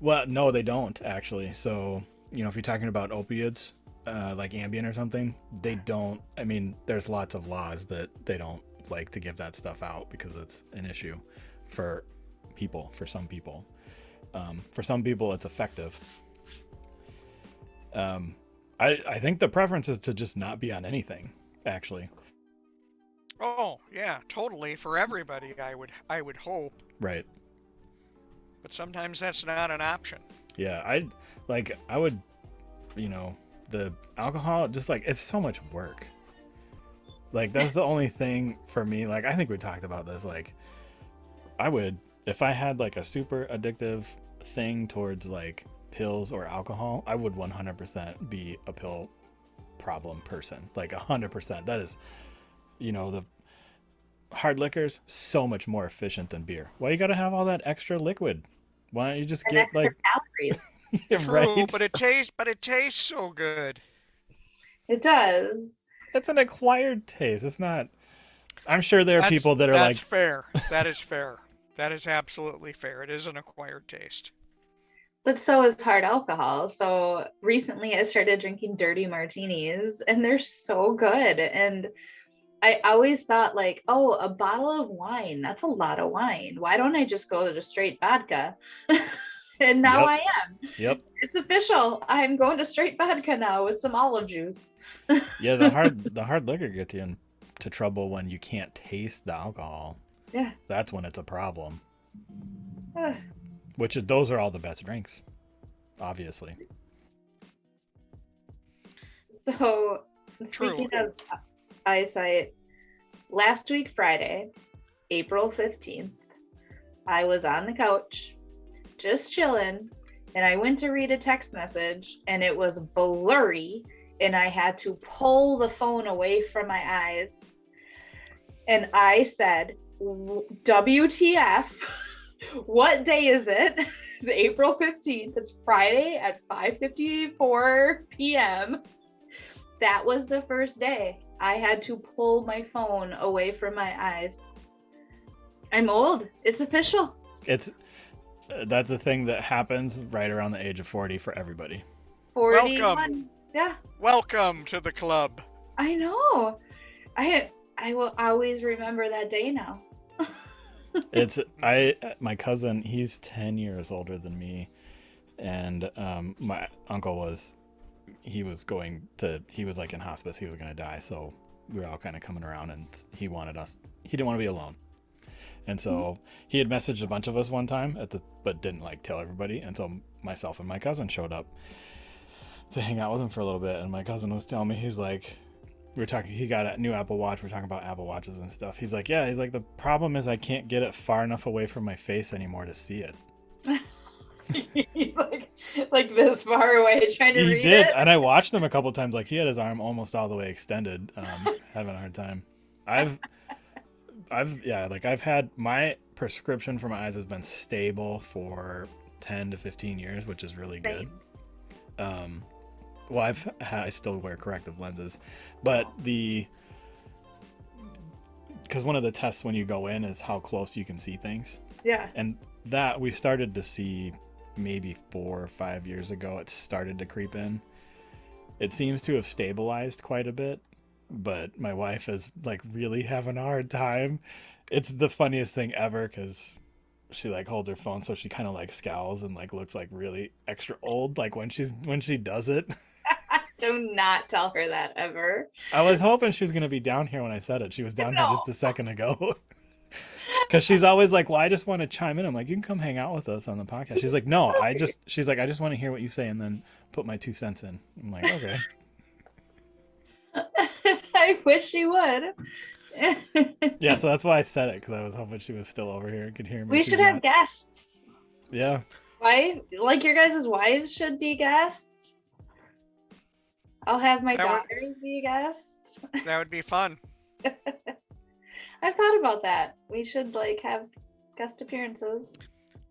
Speaker 3: Well, no, they don't actually. So, you know, if you're talking about opiates, like Ambien or something, they don't. I mean, there's lots of laws that they don't like to give that stuff out because it's an issue for people. For some people, it's effective. I think the preference is to just not be on anything, actually.
Speaker 1: Oh yeah, totally for everybody. I would hope,
Speaker 3: Right.
Speaker 1: but sometimes that's not an option.
Speaker 3: Yeah, I would, you know, the alcohol, just like, it's so much work. Like, that's the only thing for me. Like, I think we talked about this. Like, I would, if I had like a super addictive thing towards like pills or alcohol, I would 100% be a pill problem person. Like 100%. That is, you know, the hard liquor's so much more efficient than beer. Why you gotta have all that extra liquid? Why don't you just
Speaker 2: And
Speaker 3: get
Speaker 2: extra
Speaker 3: like
Speaker 2: calories.
Speaker 3: yeah,
Speaker 1: True,
Speaker 3: right?
Speaker 1: but it tastes so good.
Speaker 2: It does.
Speaker 3: It's an acquired taste. It's not. I'm sure there are
Speaker 1: That's
Speaker 3: people that are
Speaker 1: that's
Speaker 3: like,
Speaker 1: fair. That is fair. That is absolutely fair. It is an acquired taste.
Speaker 2: But so is hard alcohol. So recently I started drinking dirty martinis and they're so good. And I always thought like, oh, a bottle of wine, that's a lot of wine. Why don't I just go to straight vodka? And now
Speaker 3: Yep.
Speaker 2: I am.
Speaker 3: yep,
Speaker 2: It's official. I'm going to straight vodka now with some olive juice.
Speaker 3: yeah. The hard liquor gets you into trouble when you can't taste the alcohol.
Speaker 2: Yeah.
Speaker 3: That's when it's a problem.
Speaker 2: Ugh.
Speaker 3: Those are all the best drinks, obviously.
Speaker 2: So
Speaker 1: True.
Speaker 2: speaking of eyesight, last week, Friday, April 15th, I was on the couch just chilling and I went to read a text message and it was blurry and I had to pull the phone away from my eyes. And I said, WTF? What day is it? It's April 15th. It's Friday at 5:54 p.m. That was the first day I had to pull my phone away from my eyes. I'm old. It's official.
Speaker 3: That's a thing that happens right around the age of 40 for everybody.
Speaker 2: 41.
Speaker 1: Welcome.
Speaker 2: Yeah,
Speaker 1: Welcome to the club.
Speaker 2: I know. I will always remember that day now.
Speaker 3: My cousin, he's 10 years older than me, and my uncle was like in hospice, he was going to die, so we were all kind of coming around, and he didn't want to be alone, and so he had messaged a bunch of us one time but didn't like tell everybody, and so myself and my cousin showed up to hang out with him for a little bit, and my cousin was telling me, he's like, he got a new Apple Watch. We're talking about Apple Watches and stuff. He's like, the problem is I can't get it far enough away from my face anymore to see it.
Speaker 2: He's like this far away trying to read
Speaker 3: He did,
Speaker 2: it.
Speaker 3: and I watched him a couple times. Like, he had his arm almost all the way extended, having a hard time. I've had my prescription for my eyes has been stable for 10 to 15 years, which is really good.
Speaker 2: Same.
Speaker 3: Well, I still wear corrective lenses, but because one of the tests when you go in is how close you can see things.
Speaker 2: Yeah.
Speaker 3: And that we started to see maybe 4 or 5 years ago. It started to creep in. It seems to have stabilized quite a bit, but my wife is like really having a hard time. It's the funniest thing ever because she like holds her phone so she kind of like scowls and like looks like really extra old like when she does it.
Speaker 2: Do not tell her that ever.
Speaker 3: I was hoping she was going to be down here when I said it. She was down here just a second ago. Because she's always like, well, I just want to chime in. I'm like, you can come hang out with us on the podcast. She's like, no, she's like, I just want to hear what you say and then put my 2 cents in. I'm like, okay.
Speaker 2: I wish she would.
Speaker 3: Yeah, so that's why I said it, because I was hoping she was still over here and could hear me.
Speaker 2: We should have guests.
Speaker 3: Yeah.
Speaker 2: Why? Like your guys' wives should be guests. I'll have my daughters be a guest.
Speaker 1: That would be fun.
Speaker 2: I've thought about that. We should like have guest appearances.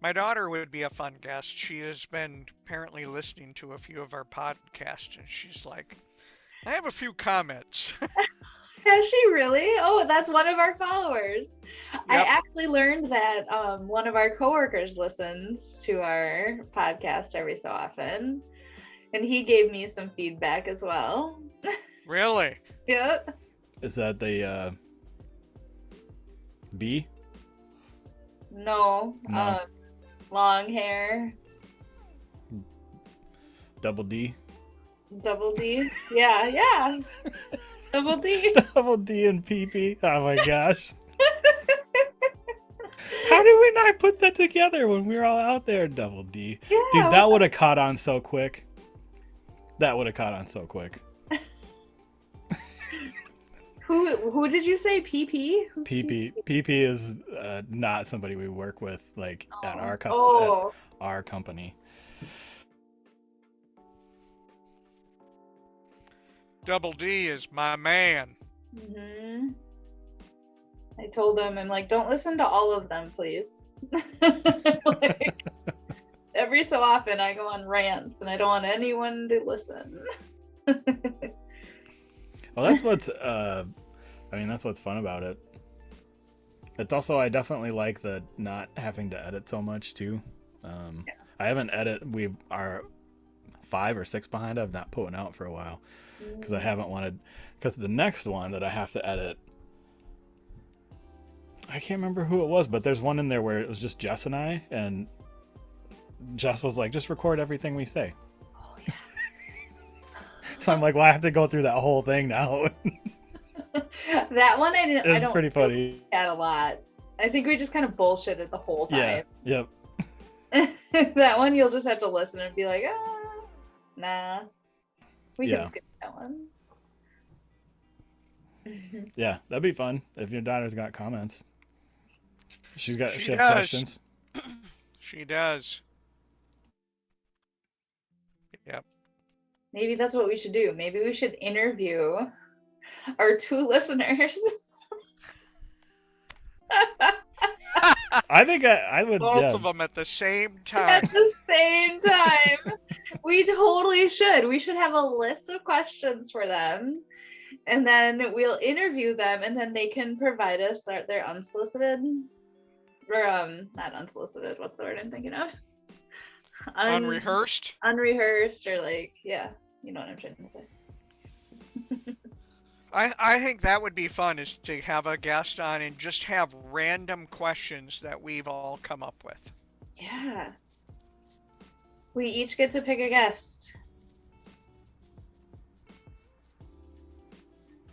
Speaker 1: My daughter would be a fun guest. She has been apparently listening to a few of our podcasts, and she's like, I have a few comments.
Speaker 2: Has she really? Oh, that's one of our followers. I
Speaker 1: Yep.
Speaker 2: actually learned that one of our coworkers listens to our podcast every so often, and he gave me some feedback as well.
Speaker 1: Really?
Speaker 2: Yep.
Speaker 3: Is that the B?
Speaker 2: No.
Speaker 3: No.
Speaker 2: Long hair.
Speaker 3: Double D?
Speaker 2: Double D. Yeah. Double D.
Speaker 3: Double D and PP. Oh my gosh. How did we not put that together when we were all out there? Double D.
Speaker 2: Yeah.
Speaker 3: Dude, that would have caught on so quick. That would have caught on so quick.
Speaker 2: Who did you say? PP? Who's
Speaker 3: PP. PP is not somebody we work with like at our at our company.
Speaker 1: Double D is my man.
Speaker 2: Mm-hmm. I told him, I'm like, don't listen to all of them, please. Like, every so often I go on rants and I don't want anyone to listen.
Speaker 3: Well, that's what's that's what's fun about it. It's also, I definitely like the not having to edit so much too. I haven't we are 5 or 6 behind. I've not put one out for a while because I haven't wanted, because the next one that I have to edit, I can't remember who it was, but there's one in there where it was just Jess and I, and Jess was like, just record everything we say.
Speaker 2: Oh, yeah.
Speaker 3: So I'm like, well, I have to go through that whole thing now.
Speaker 2: That one I don't
Speaker 3: pretty funny.
Speaker 2: at a lot. I think we just kind of bullshitted the whole
Speaker 3: Yeah.
Speaker 2: time.
Speaker 3: Yep.
Speaker 2: That one you'll just have to listen and be like, nah. We
Speaker 3: Yeah.
Speaker 2: can skip that one.
Speaker 3: Yeah, that'd be fun if your daughter's got comments. She
Speaker 1: She
Speaker 3: has
Speaker 1: does.
Speaker 3: questions.
Speaker 1: She does. Yep.
Speaker 2: Maybe that's what we should do. Maybe we should interview our 2 listeners.
Speaker 3: I think I would.
Speaker 1: Both
Speaker 3: Yeah.
Speaker 1: of them at the same time.
Speaker 2: At the same time. We totally should. We should have a list of questions for them. And then we'll interview them, and then they can provide us their unsolicited, or not unsolicited, what's the word I'm thinking of?
Speaker 1: Unrehearsed.
Speaker 2: Unrehearsed, or like, yeah, you know what I'm trying to say.
Speaker 1: I think that would be fun, is to have a guest on and just have random questions that we've all come up with.
Speaker 2: Yeah. We each get to pick a guest.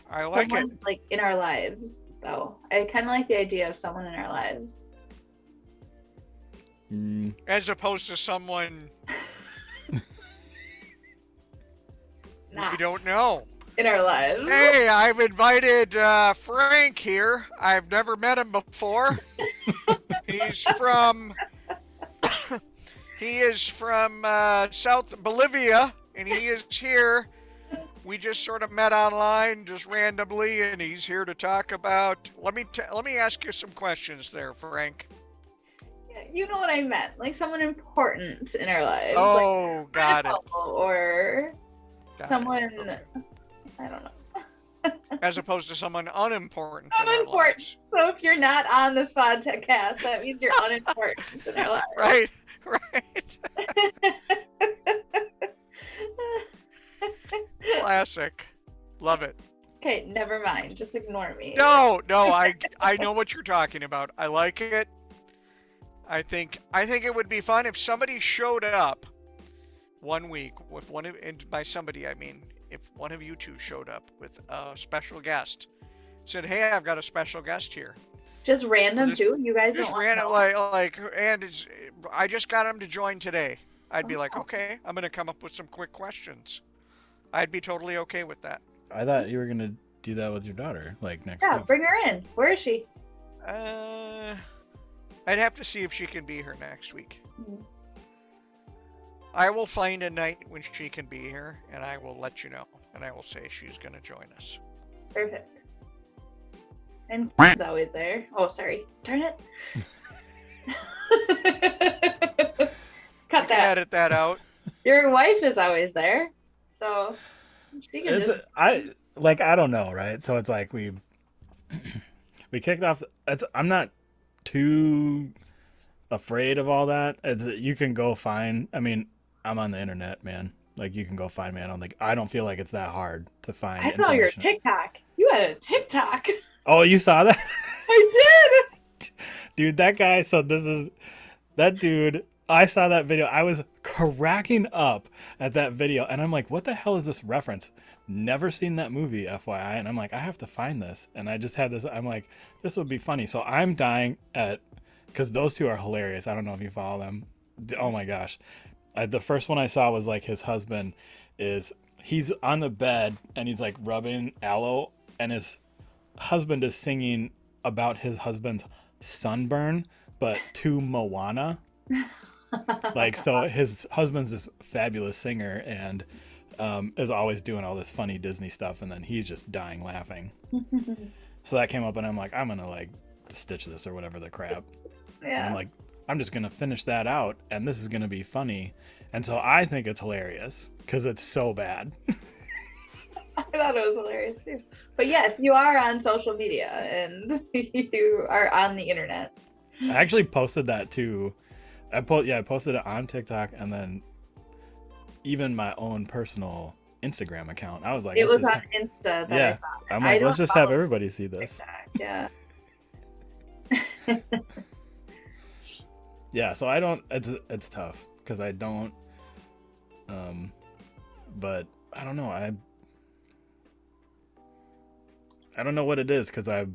Speaker 1: I like it.
Speaker 2: Someone, like, in our lives, though. I kind of like the idea of someone in our lives.
Speaker 1: As opposed to someone
Speaker 2: Nah,
Speaker 1: we don't know.
Speaker 2: in our lives.
Speaker 1: Hey, I've invited Frank here. I've never met him before. He's from South Bolivia, and he is here. We just sort of met online, just randomly, and he's here to talk about. Let me ask you some questions there, Frank.
Speaker 2: You know what I meant, like someone important in our lives.
Speaker 1: Oh,
Speaker 2: like
Speaker 1: got it.
Speaker 2: Or
Speaker 1: Got
Speaker 2: someone,
Speaker 1: it. Okay.
Speaker 2: I don't know.
Speaker 1: As opposed to someone unimportant. in our
Speaker 2: Unimportant.
Speaker 1: lives.
Speaker 2: So if you're not on this podcast, that means you're unimportant in our lives.
Speaker 1: Right. Right. Classic. Love it.
Speaker 2: Okay, never mind. Just ignore me.
Speaker 1: No, I know what you're talking about. I like it. I think it would be fun if somebody showed up one week with one of, and by somebody I mean if one of you two showed up with a special guest, said, "Hey, I've got a special guest here."
Speaker 2: Just random too. You guys
Speaker 1: Just
Speaker 2: don't want
Speaker 1: ran
Speaker 2: to
Speaker 1: it
Speaker 2: know.
Speaker 1: like, and I just got him to join today. I'd be like,
Speaker 2: Oh.
Speaker 1: okay, I'm gonna come up with some quick questions. I'd be totally okay with that.
Speaker 3: I thought you were gonna do that with your daughter, like next
Speaker 2: Yeah,
Speaker 3: week.
Speaker 2: bring her in. Where is she?
Speaker 1: I'd have to see if she can be here next week.
Speaker 2: Mhm.
Speaker 1: I will find a night when she can be here, and I will let you know. And I will say she's going to join us.
Speaker 2: Perfect. And is always there. Oh, sorry. Darn it.
Speaker 1: You
Speaker 2: Cut
Speaker 1: can
Speaker 2: that.
Speaker 1: edit that out.
Speaker 2: Your wife is always there, so she can
Speaker 3: It's
Speaker 2: just.
Speaker 3: I don't know, right? So it's like we kicked off. I'm not too afraid of all that. It's you can go find. I mean, I'm on the internet, man. Like you can go find me. I don't feel like it's that hard to find
Speaker 2: I saw your
Speaker 3: information.
Speaker 2: TikTok. You had a TikTok.
Speaker 3: Oh, you saw that?
Speaker 2: I
Speaker 3: Dude, that guy, so this is that dude. I saw that video. I was cracking up at that video and I'm like, what the hell is this reference? Never seen that movie, FYI. And I'm like, I have to find this. And I just had this, I'm like, this would be funny. So I'm dying at, because those two are hilarious. I don't know if you follow them. Oh my gosh. The first one I saw was like his husband he's on the bed and he's like rubbing aloe and his husband is singing about his husband's sunburn, but to Moana.
Speaker 2: did.
Speaker 3: Like, so his husband's this fabulous singer and is always doing all this funny Disney stuff, and then he's just dying laughing. So that came up, and I'm like, I'm gonna like stitch this or whatever the crap. And
Speaker 2: Yeah.
Speaker 3: I'm like, I'm just gonna finish that out, and this is gonna be funny. And so I think it's hilarious because it's so bad.
Speaker 2: I thought it was hilarious too. But yes, you are on social media and you are on the internet.
Speaker 3: I actually posted that too. I posted it on TikTok and then even my own personal Instagram account. I was like,
Speaker 2: It was
Speaker 3: let's
Speaker 2: on Insta that I
Speaker 3: yeah.
Speaker 2: saw.
Speaker 3: I'm
Speaker 2: I
Speaker 3: like, let's
Speaker 2: don't
Speaker 3: just have
Speaker 2: follow
Speaker 3: everybody see this.
Speaker 2: TikTok. Yeah.
Speaker 3: Yeah, so I don't. It's tough because I don't. But I don't know. I don't know what it is because I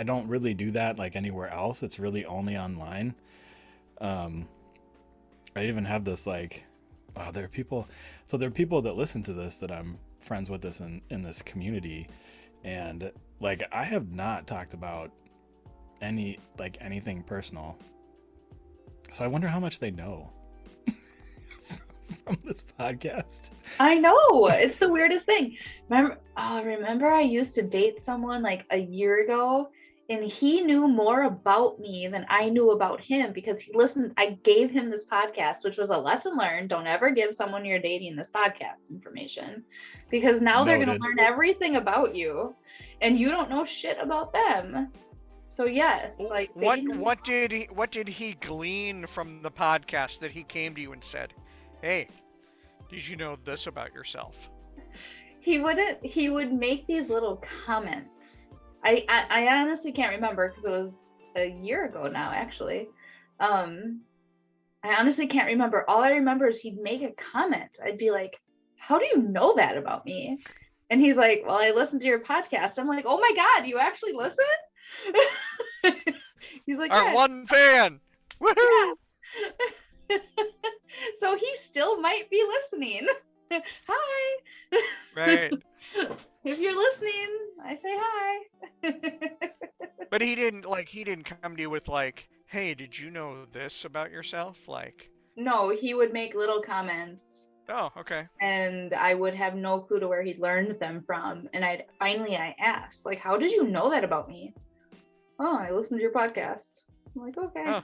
Speaker 3: don't really do that like anywhere else. It's really only online. I even have this like, oh, there are people. So there are people that listen to this that I'm friends with this in this community, and like I have not talked about anything personal. So I wonder how much they know from this podcast.
Speaker 2: I know. It's the weirdest thing. Remember I used to date someone like a year ago and he knew more about me than I knew about him because he listened. I gave him this podcast, which was a lesson learned. Don't ever give someone you're dating this podcast information because now they're going
Speaker 3: Noted.
Speaker 2: to learn everything about you and you don't know shit about them. So yes, like
Speaker 1: What did he glean from the podcast that he came to you and said, "Hey, did you know this about yourself?"
Speaker 2: he would make these little comments. I honestly can't remember because it was a year ago now actually. I honestly can't remember. All I remember is he'd make a comment. I'd be like, how do you know that about me? And he's like, well, I listened to your podcast. I'm like, oh my God, you actually listen? He's like,
Speaker 1: Our
Speaker 2: yeah.
Speaker 1: one fan. Woohoo!
Speaker 2: Yeah. So he still might be listening. Hi.
Speaker 1: Right.
Speaker 2: If you're listening, I say hi.
Speaker 1: But he didn't come to you with like, "Hey, did you know this about yourself?" Like,
Speaker 2: No, he would make little comments
Speaker 1: oh, okay.
Speaker 2: and I would have no clue to where he learned them from. And I asked, like, how did you know that about me? Oh, I listened to your podcast. I'm like, okay.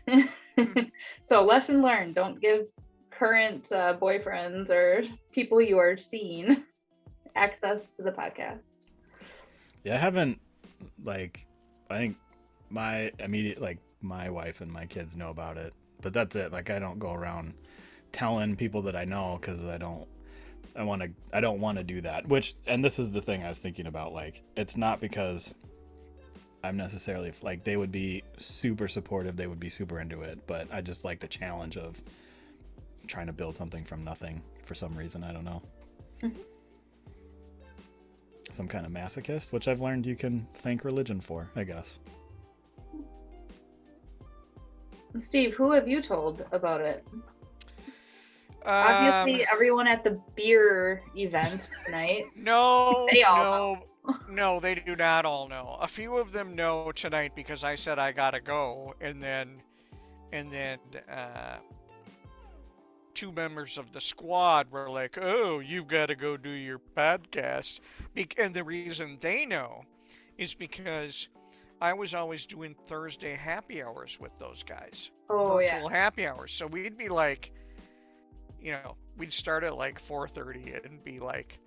Speaker 1: Oh.
Speaker 2: So lesson learned, don't give current boyfriends or people you are seeing access to the podcast.
Speaker 3: Yeah, I haven't I think my immediate my wife and my kids know about it, but that's it. Like I don't go around telling people that I know because I don't want to do that. And this is the thing I was thinking about. Like it's not because I'm necessarily like they would be super supportive, they would be super into it, but I just like the challenge of trying to build something from nothing for some reason. I don't know.
Speaker 2: Mm-hmm.
Speaker 3: Some kind of masochist, which I've learned you can thank religion for, I guess.
Speaker 2: Steve, who have you told about it? Obviously, everyone at the beer event tonight.
Speaker 1: No,
Speaker 2: They all
Speaker 1: no, they do not all know. A few of them know tonight because I said I gotta go, and then two members of the squad were like, "Oh, you've got to go do your podcast," and the reason they know is because I was always doing Thursday happy hours with those guys.
Speaker 2: Oh yeah.
Speaker 1: Virtual happy hours. So we'd be like, we'd start at like 4:30 and be like,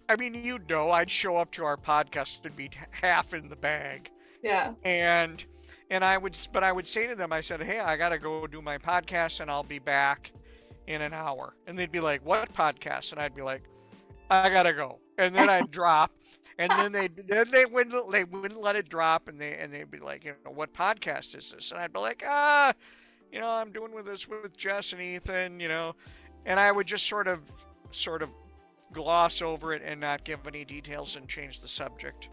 Speaker 1: I mean, I'd show up to our podcast and be half in the bag.
Speaker 2: Yeah.
Speaker 1: And I would say to them, I said, hey, I gotta go do my podcast and I'll be back in an hour. And they'd be like, what podcast? And I'd be like, I gotta go. And then I'd drop, and then they wouldn't let it drop, and they'd be like, what podcast is this? And I'd be like, I'm doing this with Jess and Ethan, and I would just sort of gloss over it and not give any details and change the subject.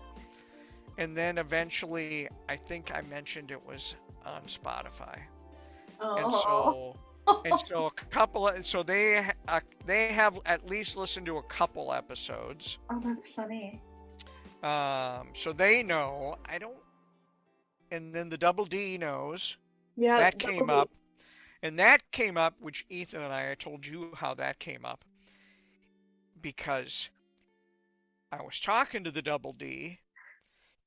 Speaker 1: And then eventually, I think I mentioned it was on Spotify.
Speaker 2: Oh.
Speaker 1: So they have at least listened to a couple episodes.
Speaker 2: Oh, that's funny.
Speaker 1: So they know. I don't. And then the Double D knows.
Speaker 2: Yeah.
Speaker 1: That came up. And that came up, which Ethan and I told you how that came up. Because I was talking to the Double D,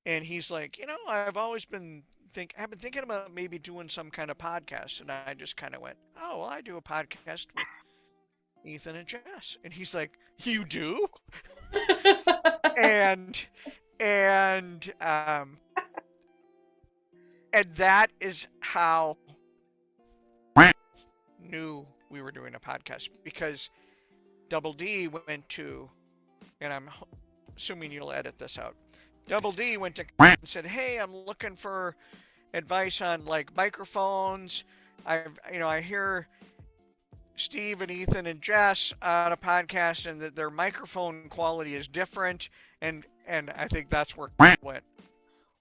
Speaker 1: and he's like, I've been thinking about maybe doing some kind of podcast, and I just kind of went, oh, well, I do a podcast with Ethan and Jess, and he's like, you do? and that is how I knew we were doing a podcast, because Double D went to, and I'm assuming you'll edit this out, Double D went to and said, hey, I'm looking for advice on like microphones. I hear Steve and Ethan and Jess on a podcast, and that their microphone quality is different, and I think that's where went.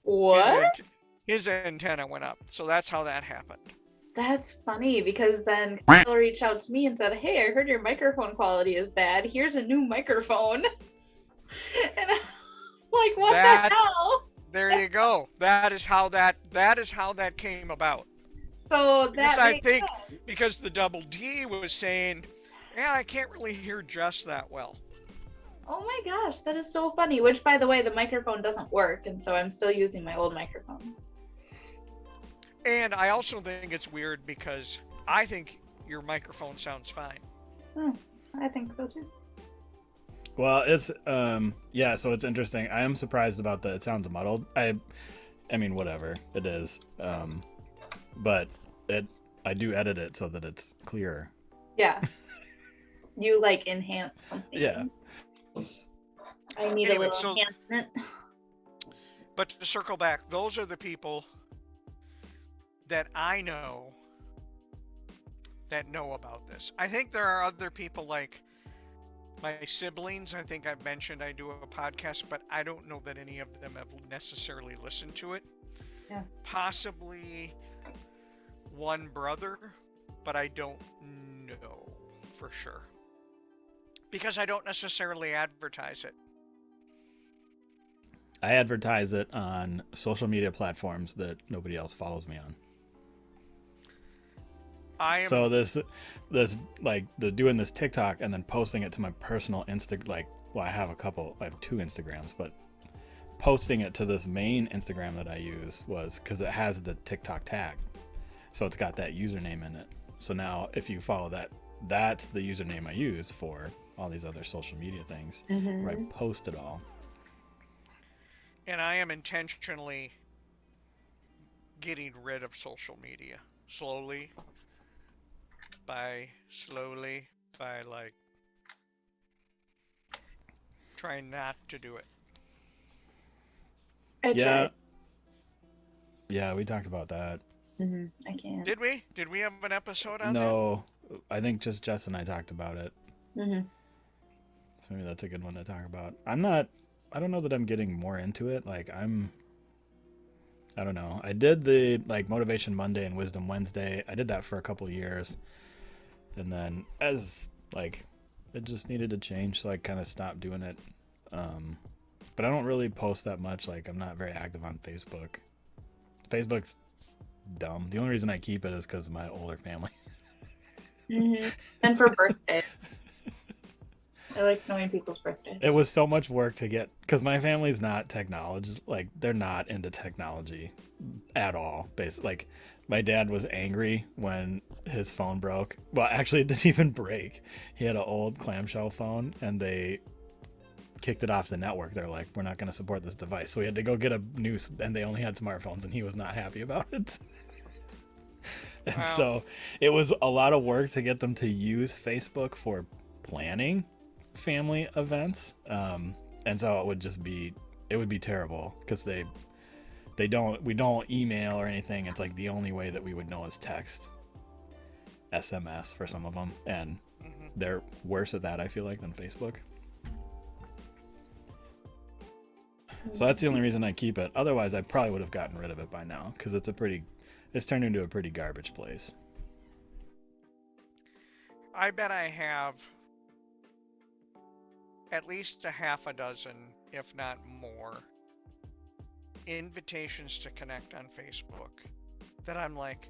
Speaker 2: What?
Speaker 1: His antenna went up. So that's how that happened.
Speaker 2: That's funny, because then Kyle reached out to me and said, hey, I heard your microphone quality is bad. Here's a new microphone. And I'm like, what the hell?
Speaker 1: There you go. That is how that came about.
Speaker 2: So that makes sense.
Speaker 1: Because the Double D was saying, yeah, I can't really hear Jess that well.
Speaker 2: Oh my gosh, that is so funny. Which, by the way, the microphone doesn't work, and so I'm still using my old microphone.
Speaker 1: And I also think it's weird because I think your microphone sounds fine.
Speaker 2: I think so too.
Speaker 3: Well, it's so it's interesting. I am surprised about it sounds muddled. I mean, whatever it is. But I do edit it so that it's clearer.
Speaker 2: Yeah. You like enhance something.
Speaker 3: Yeah.
Speaker 2: I need a little enhancement.
Speaker 1: But to circle back, those are the people that I know that know about this. I think there are other people like my siblings. I think I've mentioned I do a podcast, but I don't know that any of them have necessarily listened to it.
Speaker 2: Yeah.
Speaker 1: Possibly one brother, but I don't know for sure. Because I don't necessarily advertise it.
Speaker 3: I advertise it on social media platforms that nobody else follows me on. So this like the doing this TikTok and then posting it to my personal I have two Instagrams, but posting it to this main Instagram that I use was because it has the TikTok tag. So it's got that username in it. So now if you follow that, that's the username I use for all these other social media things where I post it all.
Speaker 1: And I am intentionally getting rid of social media slowly by like trying not to do it.
Speaker 2: Okay.
Speaker 3: Yeah, we talked about that.
Speaker 2: I can't.
Speaker 1: Did we? Did we have an episode on that?
Speaker 3: No, I think just Jess and I talked about it.
Speaker 2: So
Speaker 3: maybe that's a good one to talk about. I don't know that I'm getting more into it. I don't know. I did the Motivation Monday and Wisdom Wednesday. I did that for a couple years. And then it just needed to change, so I kind of stopped doing it. But I don't really post that much. I'm not very active on Facebook. Facebook's dumb. The only reason I keep it is because of my older family.
Speaker 2: And for birthdays. I like knowing people's birthdays.
Speaker 3: It was so much work to get, because my family's not technology, like they're not into technology at all. Basically, like my dad was angry when his phone broke. Well, actually, it didn't even break. He had an old clamshell phone, and they kicked it off the network. They're like, we're not going to support this device. So we had to go get a new, and they only had smartphones, and he was not happy about it. And
Speaker 1: Wow.
Speaker 3: so it was a lot of work to get them to use Facebook for planning family events. And so it would be terrible because we don't email or anything. It's like the only way that we would know is text, SMS for some of them. And
Speaker 1: Mhm.
Speaker 3: they're worse at that, I feel like, than Facebook. So that's the only reason I keep it. Otherwise, I probably would have gotten rid of it by now because it's turned into a pretty garbage place.
Speaker 1: I bet I have at least a half a dozen, if not more, invitations to connect on Facebook that I'm like,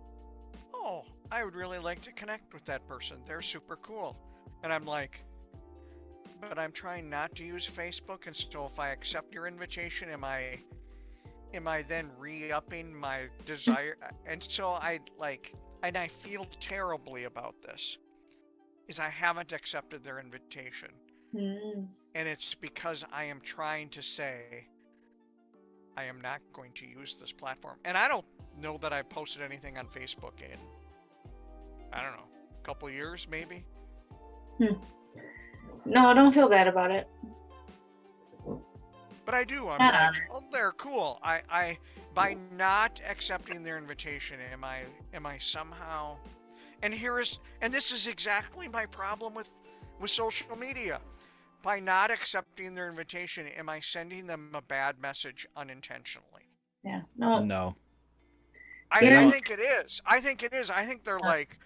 Speaker 1: oh, I would really like to connect with that person. They're super cool. And I'm like, but I'm trying not to use Facebook, and so if I accept your invitation, am I then re-upping my desire? And so I feel terribly about this, is I haven't accepted their invitation.
Speaker 2: Mm.
Speaker 1: And it's because I am trying to say I am not going to use this platform. And I don't know that I've posted anything on Facebook in, I don't know, a couple years maybe.
Speaker 2: No, don't feel bad about it.
Speaker 1: But I do. I'm
Speaker 2: Not
Speaker 1: like,
Speaker 2: on it.
Speaker 1: oh, they're cool. I by not accepting their invitation, am I somehow? And this is exactly my problem with social media. By not accepting their invitation, am I sending them a bad message unintentionally?
Speaker 2: Yeah. No.
Speaker 3: No.
Speaker 1: I
Speaker 2: Yeah.
Speaker 1: think it is. I think it is. I think they're like,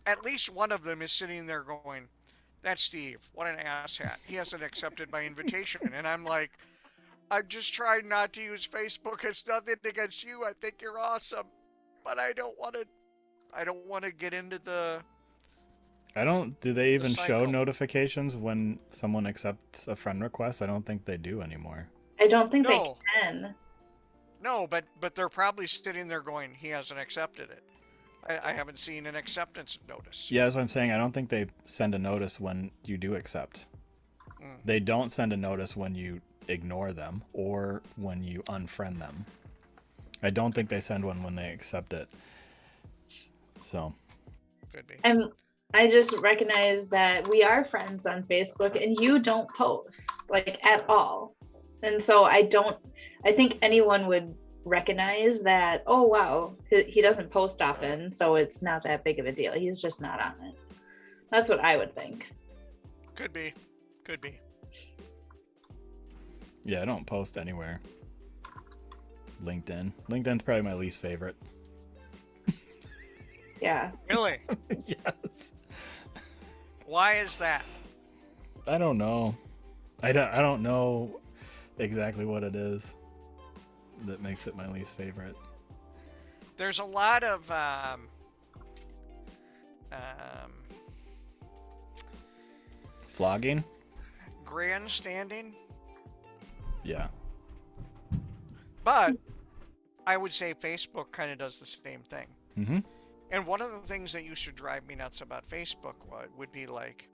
Speaker 1: at least one of them is sitting there going, that's Steve. What an asshat. He hasn't accepted my invitation. And I'm like, I'm just trying not to use Facebook. It's nothing against you. I think you're awesome. But I don't want to get into the...
Speaker 3: Do they even show
Speaker 1: cycle.
Speaker 3: notifications when someone accepts a friend request? I don't think they do anymore.
Speaker 2: I don't think
Speaker 1: No.
Speaker 2: they can.
Speaker 1: No, but they're probably sitting there going, he hasn't accepted it. I haven't seen an acceptance notice.
Speaker 3: Yeah, that's what I'm saying. I don't think they send a notice when you do accept.
Speaker 1: Mm.
Speaker 3: They don't send a notice when you ignore them or when you unfriend them. I don't think they send one when they accept it. So.
Speaker 1: Could be.
Speaker 2: I just recognize that we are friends on Facebook and you don't post like at all. And so I think anyone would recognize that, oh wow, he doesn't post often, so it's not that big of a deal. He's just not on it. That's what I would think.
Speaker 1: Could be. Could be.
Speaker 3: Yeah, I don't post anywhere. LinkedIn's probably my least favorite.
Speaker 2: Yeah.
Speaker 1: Really?
Speaker 3: Yes.
Speaker 1: Why is that?
Speaker 3: I don't know. I don't know exactly what it is that makes it my least favorite.
Speaker 1: There's a lot of
Speaker 3: Flogging?
Speaker 1: grandstanding,
Speaker 3: Yeah.
Speaker 1: but I would say Facebook kind of does the same thing.
Speaker 3: Mm-hmm.
Speaker 1: And one of the things that used to drive me nuts about Facebook would be like,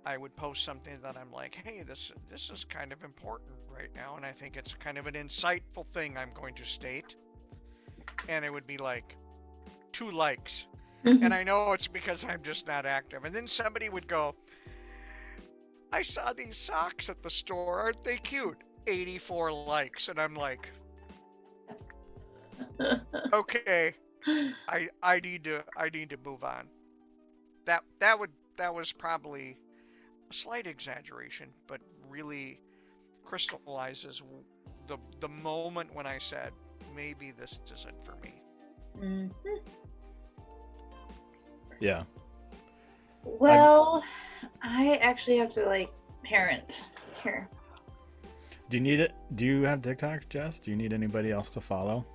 Speaker 1: I would post something that I'm like, hey, this is kind of important right now, and I think it's kind of an insightful thing I'm going to state. And it would be like 2 likes. And I know it's because I'm just not active. And then somebody would go, I saw these socks at the store. Aren't they cute? 84 likes. And I'm like, okay, I need to move on. That was probably a slight exaggeration, but really crystallizes the moment when I said, maybe this isn't for me.
Speaker 2: Mhm.
Speaker 3: Yeah.
Speaker 2: Well, I actually have to parent here.
Speaker 3: Do you need it? Do you have TikTok, Jess? Do you need anybody else to follow?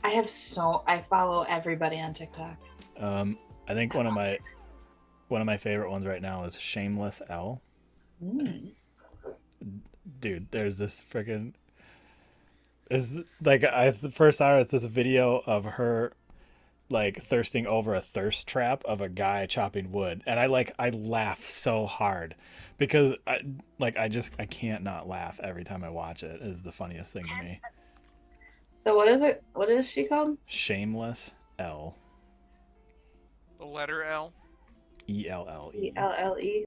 Speaker 2: I follow everybody on TikTok.
Speaker 3: I think one of my favorite ones right now is Shameless L.
Speaker 2: Mm.
Speaker 3: Dude, there's this freaking is like I the first hour it's this video of her like thirsting over a thirst trap of a guy chopping wood, and I laugh so hard because I can't not laugh every time I watch it. It is the funniest thing to me.
Speaker 2: So what is it? What is she called?
Speaker 3: Shameless L
Speaker 1: The letter L.
Speaker 3: ELLE.
Speaker 2: ELLE.